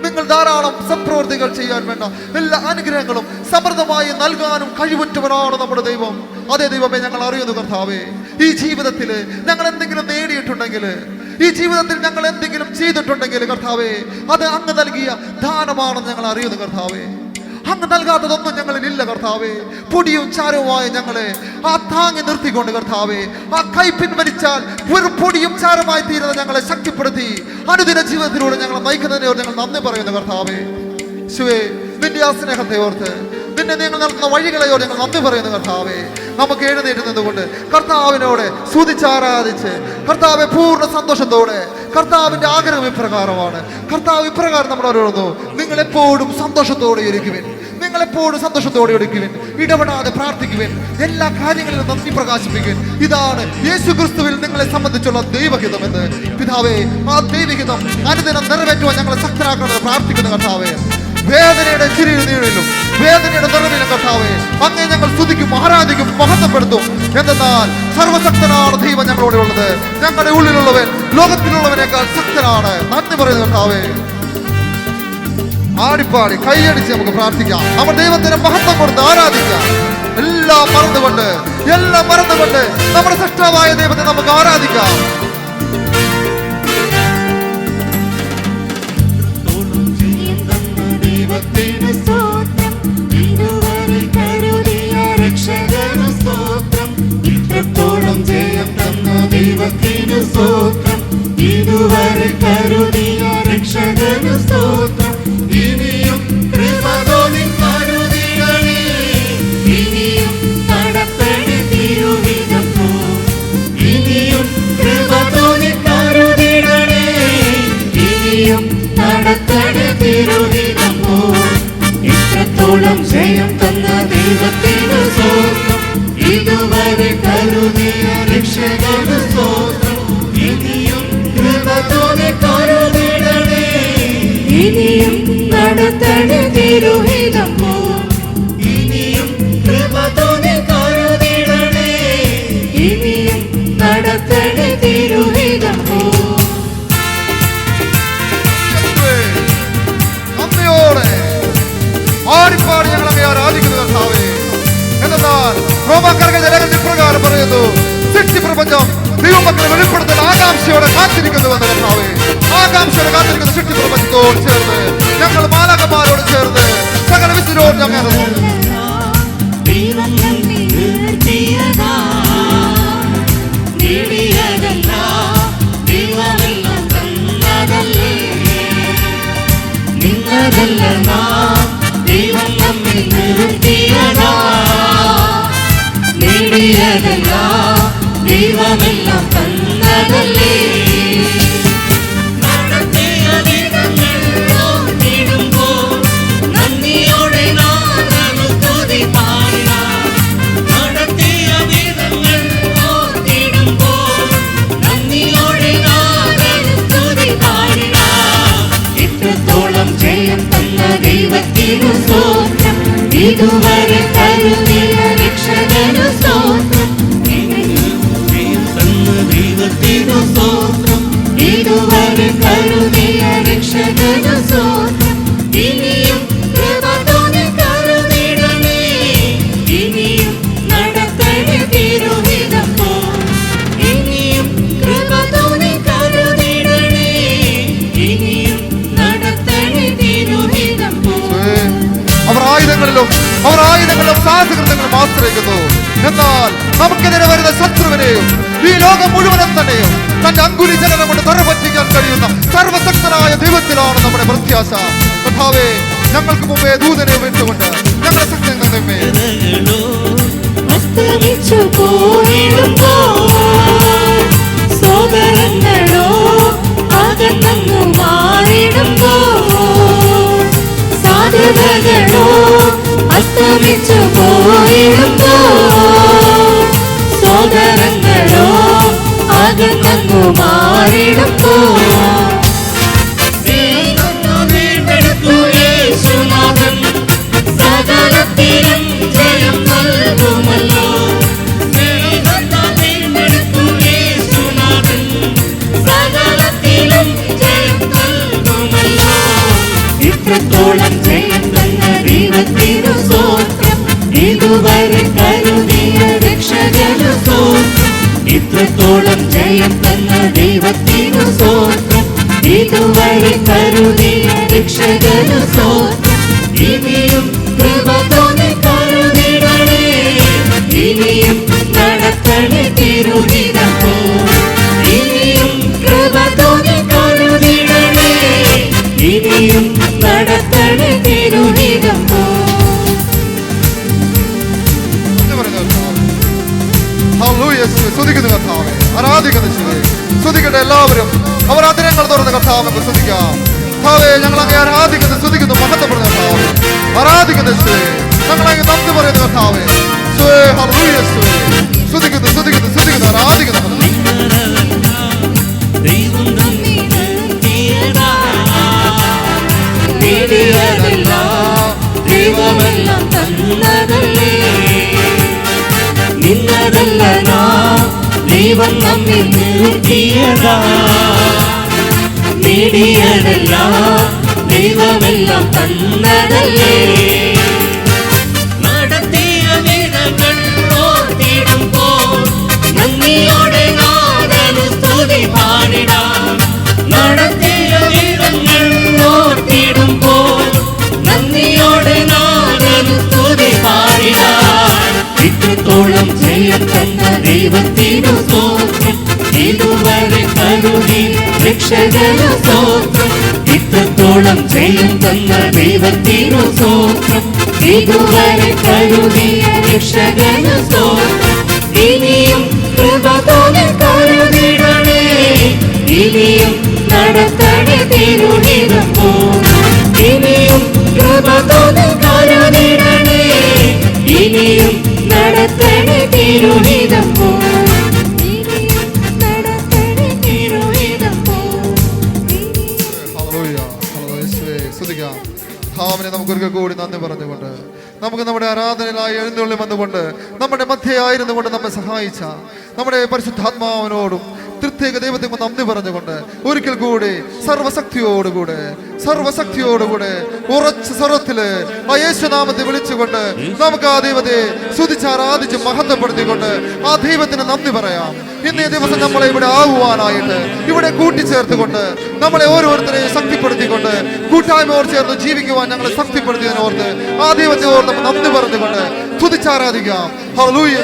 നിങ്ങൾ ധാരാളം സത്പ്രവൃത്തികൾ ചെയ്യാൻ വേണ്ട എല്ലാ അനുഗ്രഹങ്ങളും സമൃദ്ധമായി നൽകാനും കഴിവുറ്റവനാണ് നമ്മുടെ ദൈവം. അതേ ദൈവമേ, ഞങ്ങൾ അറിയുന്നു കർത്താവേ, ഈ ജീവിതത്തിൽ ഞങ്ങൾ എന്തെങ്കിലും നേടിയിട്ടുണ്ടെങ്കിൽ, ഈ ജീവിതത്തിൽ ഞങ്ങൾ എന്തെങ്കിലും ചെയ്തിട്ടുണ്ടെങ്കിൽ കർത്താവേ, അത് അങ്ങ് നൽകിയ ദാനമാണെന്ന് ഞങ്ങൾ അറിയുന്നു കർത്താവേ. അങ്ങ് നൽകാത്തതൊന്നും ഞങ്ങളിൽ ഇല്ല കർത്താവേ. പൊടിയും ചാരവുമായ ഞങ്ങളെ ആ താങ്ങി നിർത്തിക്കൊണ്ട് കർത്താവേ, ആ കൈ പിൻവലിച്ചാൽ ഒരു പൊടിയും ചാരമായി തീരുന്ന ഞങ്ങളെ ശക്തിപ്പെടുത്തി അനുദിന ജീവിതത്തിലൂടെ ഞങ്ങളെ നയിക്കുന്നതിനോട് ഞങ്ങൾ നന്ദി പറയുന്നു കർത്താവേ. ശിവേ, നിന്റെ ആ സ്നേഹത്തെ ഓർത്ത് നിന്നെ നിങ്ങൾ നടത്തുന്ന വഴികളെയോട് ഞങ്ങൾ നന്ദി പറയുന്നു കർത്താവേ. നമുക്ക് എഴുന്നേറ്റ് നിന്നുകൊണ്ട് കർത്താവിനോട് സ്തുതിച്ചാരാധിച്ച് കർത്താവെ പൂർണ്ണ സന്തോഷത്തോടെ, കർത്താവിന്റെ ആഗ്രഹം ഇപ്രകാരമാണ്. കർത്താവ് ഇപ്രകാരം നമ്മളോട് പറഞ്ഞു, നിങ്ങൾ എപ്പോഴും സന്തോഷത്തോടെ ഇരിക്കുവിൻ, നിങ്ങൾ എപ്പോഴും സന്തോഷത്തോടെ ഇരിക്കുവിൻ, ഇടപെടാതെ പ്രാർത്ഥിക്കുവിൻ, എല്ലാ കാര്യങ്ങളിലും നന്ദി പ്രകാശിപ്പിക്കുവിൻ. ഇതാണ് യേശു ക്രിസ്തുവിൽ നിങ്ങളെ സംബന്ധിച്ചുള്ള ദൈവഹിതം എന്ന്. പിതാവേ, ആ ദൈവഹിതം അനുദിനം നിറവേറ്റുവാൻ ഞങ്ങളെ ശക്തരാക്കണമെന്ന് പ്രാർത്ഥിക്കുന്ന കർത്താവേ. വേദനയുടെ ചിരിയിലും വേദനയുടെ നിറവിലും കർത്താവേ, അങ്ങേ ഞങ്ങൾ സ്തുതിക്കും, ആരാധിക്കും, മഹത്വപ്പെടുത്തും. എന്തെന്നാൽ സർവശക്തനാണ് ദൈവം ഞങ്ങളോട് ഉള്ളത്. ഞങ്ങളുടെ ഉള്ളിലുള്ളവൻ ലോകത്തിലുള്ളവനേക്കാൾ ശക്തനാണ്. നന്ദി പറയുന്നു കർത്താവേ. ആടിപ്പാടി കൈയടിച്ച് നമുക്ക് പ്രാർത്ഥിക്കാം. നമ്മുടെ ദൈവത്തിന് മഹത്വം കൊടുത്ത് ആരാധിക്കാം. എല്ലാം മറന്നുകൊണ്ട് നമ്മുടെ സൃഷ്ടാവായ ദൈവത്തെ നമുക്ക് ആരാധിക്കാം.
ദൈവത്തിന് സ്തോത്രം, ഇതുവരെ കരുതിയ രക്ഷകന് സ്തോത്രം. ഇത്രത്തോളം ജയം തന്ന ദൈവത്തിന് സ്തോത്രം, ഇതുവരെ കരുതിയ രക്ഷകന് സ്തോത്രം. ഇനിയും കൃപ തോന്നി കരുതിടണേ, ഇനിയും നടത്തണേ തിരുവിധം പോ. ഇനിയും കൃപ തോന്നി കരുതിടണേ, ഇനിയും നടത്തണേ തിരുവിധം പോ. ഇത്രത്തോളം ജയം തന്ന ദൈവത്തിന് സ്തോത്രം, ഇതുവരെ കരുതിയ രക്ഷകന് സ്തോത്രം. ഇനിയും കൃപ തോന്നി കരുതിടണേ, ഇനിയും നടത്തണേ തിരുഹിതം പോ. ഇനിയും കൃപ തോന്നി കരുതിടണേ, ഇനിയും നടത്തണേ തിരുഹിതം പോ.
ആടിപ്പാടി ഞങ്ങൾ അങ്ങേ ആരാധിക്കുന്നു കർത്താവേ. എന്നാൽ റോമാക്കാരുടെ ലേഖനത്തിൽ പ്രകാരം പറയുന്നു, സൃഷ്ടി പ്രപഞ്ചം ദൈവമക്കളെ വെളിപ്പെടുത്തൽ ആകാംക്ഷയോടെ കാത്തിരിക്കുന്നുവെന്ന് കർത്താവേ. ആകാംക്ഷയോടെ കാത്തിരിക്കുന്ന സൃഷ്ടി പ്രപഞ്ചത്തോട് ചേർന്ന് ഞങ്ങൾ മാലാഖമാരോട് ചേർന്ന് സകല വിശുദ്ധരോട് ഞങ്ങൾ
ദൈവം നമ്മെ ഉയർത്തിയതാ, നിന്നതല്ല നാം, ദൈവം നമ്മെ നിർത്തിയതാ. നേടിയതല്ല ദൈവമെല്ലാം തന്നതല്ലേ. നടത്തിയ ദിനങ്ങൾ ഓർത്തിടുമ്പോൾ നന്ദിയോടെ നാം സ്തുതി പാടാം. നടത്തിയ ദിനങ്ങൾ ഓർത്തിടുമ്പോൾ നന്ദിയോടെ നാം സ്തുതി പാടാം. ഇത്രത്തോളം ജയം തന്ന ദൈവത്തിനു സ്തോത്രം, ഇതുവരെ കരുതിയ രക്ഷകനു സ്തോത്രം. ജയം തന്ന ദൈവത്തിനു സ്തോത്രം, ഇതുവരെ കരുതിയ രക്ഷകനു സ്തോത്രം. ഇനിയും കൃപ തോന്നി കരുതിടണേ, ഇനിയും നടത്തണേ തിരുഹിതം പോൽ. ഇനിയും കൃപ തോന്നി കരുതിടണേ, ഇനിയും നടത്തണേ തിരുഹിതം പോൽ.
അവർ ആയുധങ്ങളിലും സാഹചര്യങ്ങളും ആശ്രയിക്കുന്നു. എന്നാൽ നമുക്കെതിരെ വരുന്ന ശത്രുവിനെയും ഈ ലോകം മുഴുവനും തന്നെയും തന്റെ അങ്കുലി ചലനം കൊണ്ട് തറപറ്റിക്കാൻ കഴിയുന്ന സർവശക്തനായ ദൈവത്തിലാണ് നമ്മുടെ പ്രത്യാശ. കർത്താവേ, ഞങ്ങൾക്ക് മുമ്പേ ദൂതനെ വിട്ടുകൊണ്ട് ഞങ്ങളെ ശക്തി നമ്മെ
അസ്തമിച്ചു പോയിടുമ്പോൾ സോദരങ്ങളോ അകന്നു മാറിടുമ്പോൾ, സാധ്യതകളോ അസ്തമിച്ചു പോയിടുമ്പോൾ, സോദരങ്ങളോ അകന്നു മാറിടുമ്പോൾ, സകലത്തിലും ജയം നൽകുമല്ലോ. സകലത്തിലും ജയം നൽകുമല്ലോ. ഇത്രത്തോളം ജയം തന്ന ദൈവത്തിനു സ്തോത്രം, ഇതുവരെ കരുതിയ രക്ഷകനു സ്തോത്രം. ഇത്രത്തോളം ജയം തന്ന ദൈവത്തിനു സ്തോത്രം, ഇതുവരെ കരുതിയ രക്ഷകനു സ്തോത്രം. ഇനിയും കൃപ തോന്നി കരുതിടണേ, ഇനിയും നടത്തണേ തിരുഹിതം പോൽ. ഇനിയും കൃപ തോന്നി കരുതിടണേ, ഇനിയും നടത്തണേ തിരുഹിതം പോൽ.
സ്തുതിക്കുന്നു കർത്താവേ, ആരാധിക്കുന്നു യേശുവേ. സ്തുതിക്കട്ടെ എല്ലാവരും. അവർ അതിരങ്ങൾ തുറന്ന് കർത്താവിനെ സ്തുതിക്കാം. കർത്താവേ, ഞങ്ങൾ അങ്ങ് ആരാധിക്കുന്നു, സ്തുതിക്കുന്നു, മഹത്വപ്പെടുന്ന കർത്താവേ, ആരാധിക്കുന്നു യേശുവേ. ഞങ്ങൾ അങ്ങ് നന്ദി പറയുന്നു കർത്താവേ. യേശുവേ, ഹല്ലേലൂയ യേശുവേ. സ്തുതിക്കുന്നു, സ്തുതിക്കുന്നു, സ്തുതിക്കുന്നു, ആരാധിക്കുന്നു കർത്താവേ.
ദൈവം നമ്മെ നിർത്തിയതാ. നേടിയതല്ല ദൈവമെല്ലാം തന്നതല്ലേ. നിന്നതല്ല നാം, ദൈവം നമ്മെ നിർത്തിയതാ. നേടിയതല്ല ദൈവമെല്ലാം തന്നതല്ലേ. നടത്തിയ ദിനങ്ങൾ ഓർത്തിടുമ്പോൾ നന്ദിയോടെ നാഥനു സ്തുതി പാടിടാം. നടത്തിയ ദിനങ്ങൾ ഓർത്തിടുമ്പോൾ നന്ദിയോടെ നാഥനു സ്തുതി പാടിടാം. ഇത്രത്തോളം ജയം തന്ന ദൈവത്തിനു സ്തോത്രം, ഇതുവരെ കരുതി രക്ഷകനു സ്തോത്രം. ഇത്രത്തോളം ജയം തന്ന ദൈവത്തിനു സ്തോത്രം, ഇതുവരെ കരുതി രക്ഷകനു സ്തോത്രം. ഇനിയും കൃപ തോന്നി കരുതിടണേ, ഇനിയും നടത്തണേ തിരുഹിതം പോൽ. ഇനിയും കൃപ തോന്നി കരുതിടണേ, ഇനിയും നടത്തണേ തിരുഹിതം പോൽ.
ഭാവനെ നമുക്ക് ഒരിക്കൽ കൂടി നന്ദി പറഞ്ഞുകൊണ്ട് നമുക്ക് നമ്മുടെ ആരാധനയിലായി എഴുന്നള്ളി വന്നുകൊണ്ട് നമ്മുടെ മധ്യയായിരുന്നു കൊണ്ട് നമ്മെ സഹായിച്ച നമ്മുടെ പരിശുദ്ധാത്മാവിനോടും തൃത്യേക ദൈവത്തെ നന്ദി പറഞ്ഞുകൊണ്ട് ഒരിക്കൽ കൂടി സർവശക്തിയോടുകൂടെ ഉറച്ച സ്വരത്തില് ആ യേശുനാമത്തെ വിളിച്ചുകൊണ്ട് നമുക്ക് ആ ദൈവത്തെ സ്തുതിച്ചാരാധിച്ച് മഹത്വപ്പെടുത്തിക്കൊണ്ട് ആ ദൈവത്തിന് നന്ദി പറയാം. ഇന്നേ ദിവസം നമ്മളെ ഇവിടെ ആകുവാനായിട്ട് ഇവിടെ കൂട്ടിച്ചേർത്തുകൊണ്ട് നമ്മളെ ഓരോരുത്തരെയും ശക്തിപ്പെടുത്തിക്കൊണ്ട് കൂട്ടായ്മയോട് ചേർന്ന് ജീവിക്കുവാൻ ഞങ്ങളെ ശക്തിപ്പെടുത്തിയതിനോർത്ത് ആ ദൈവത്തെ ഓർത്ത് നന്ദി പറഞ്ഞുകൊണ്ട് സ്തുതിച്ചാരാധിക്കാം. ഹല്ലേലൂയ.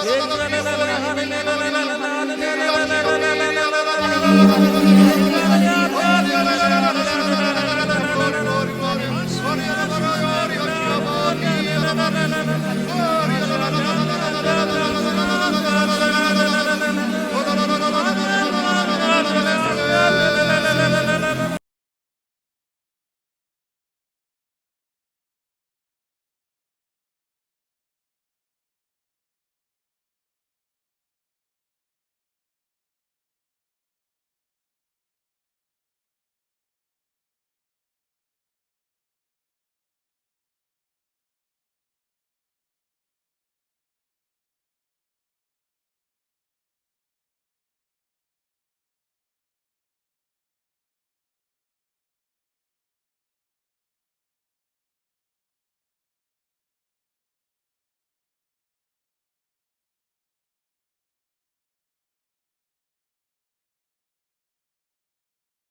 Hallelujah.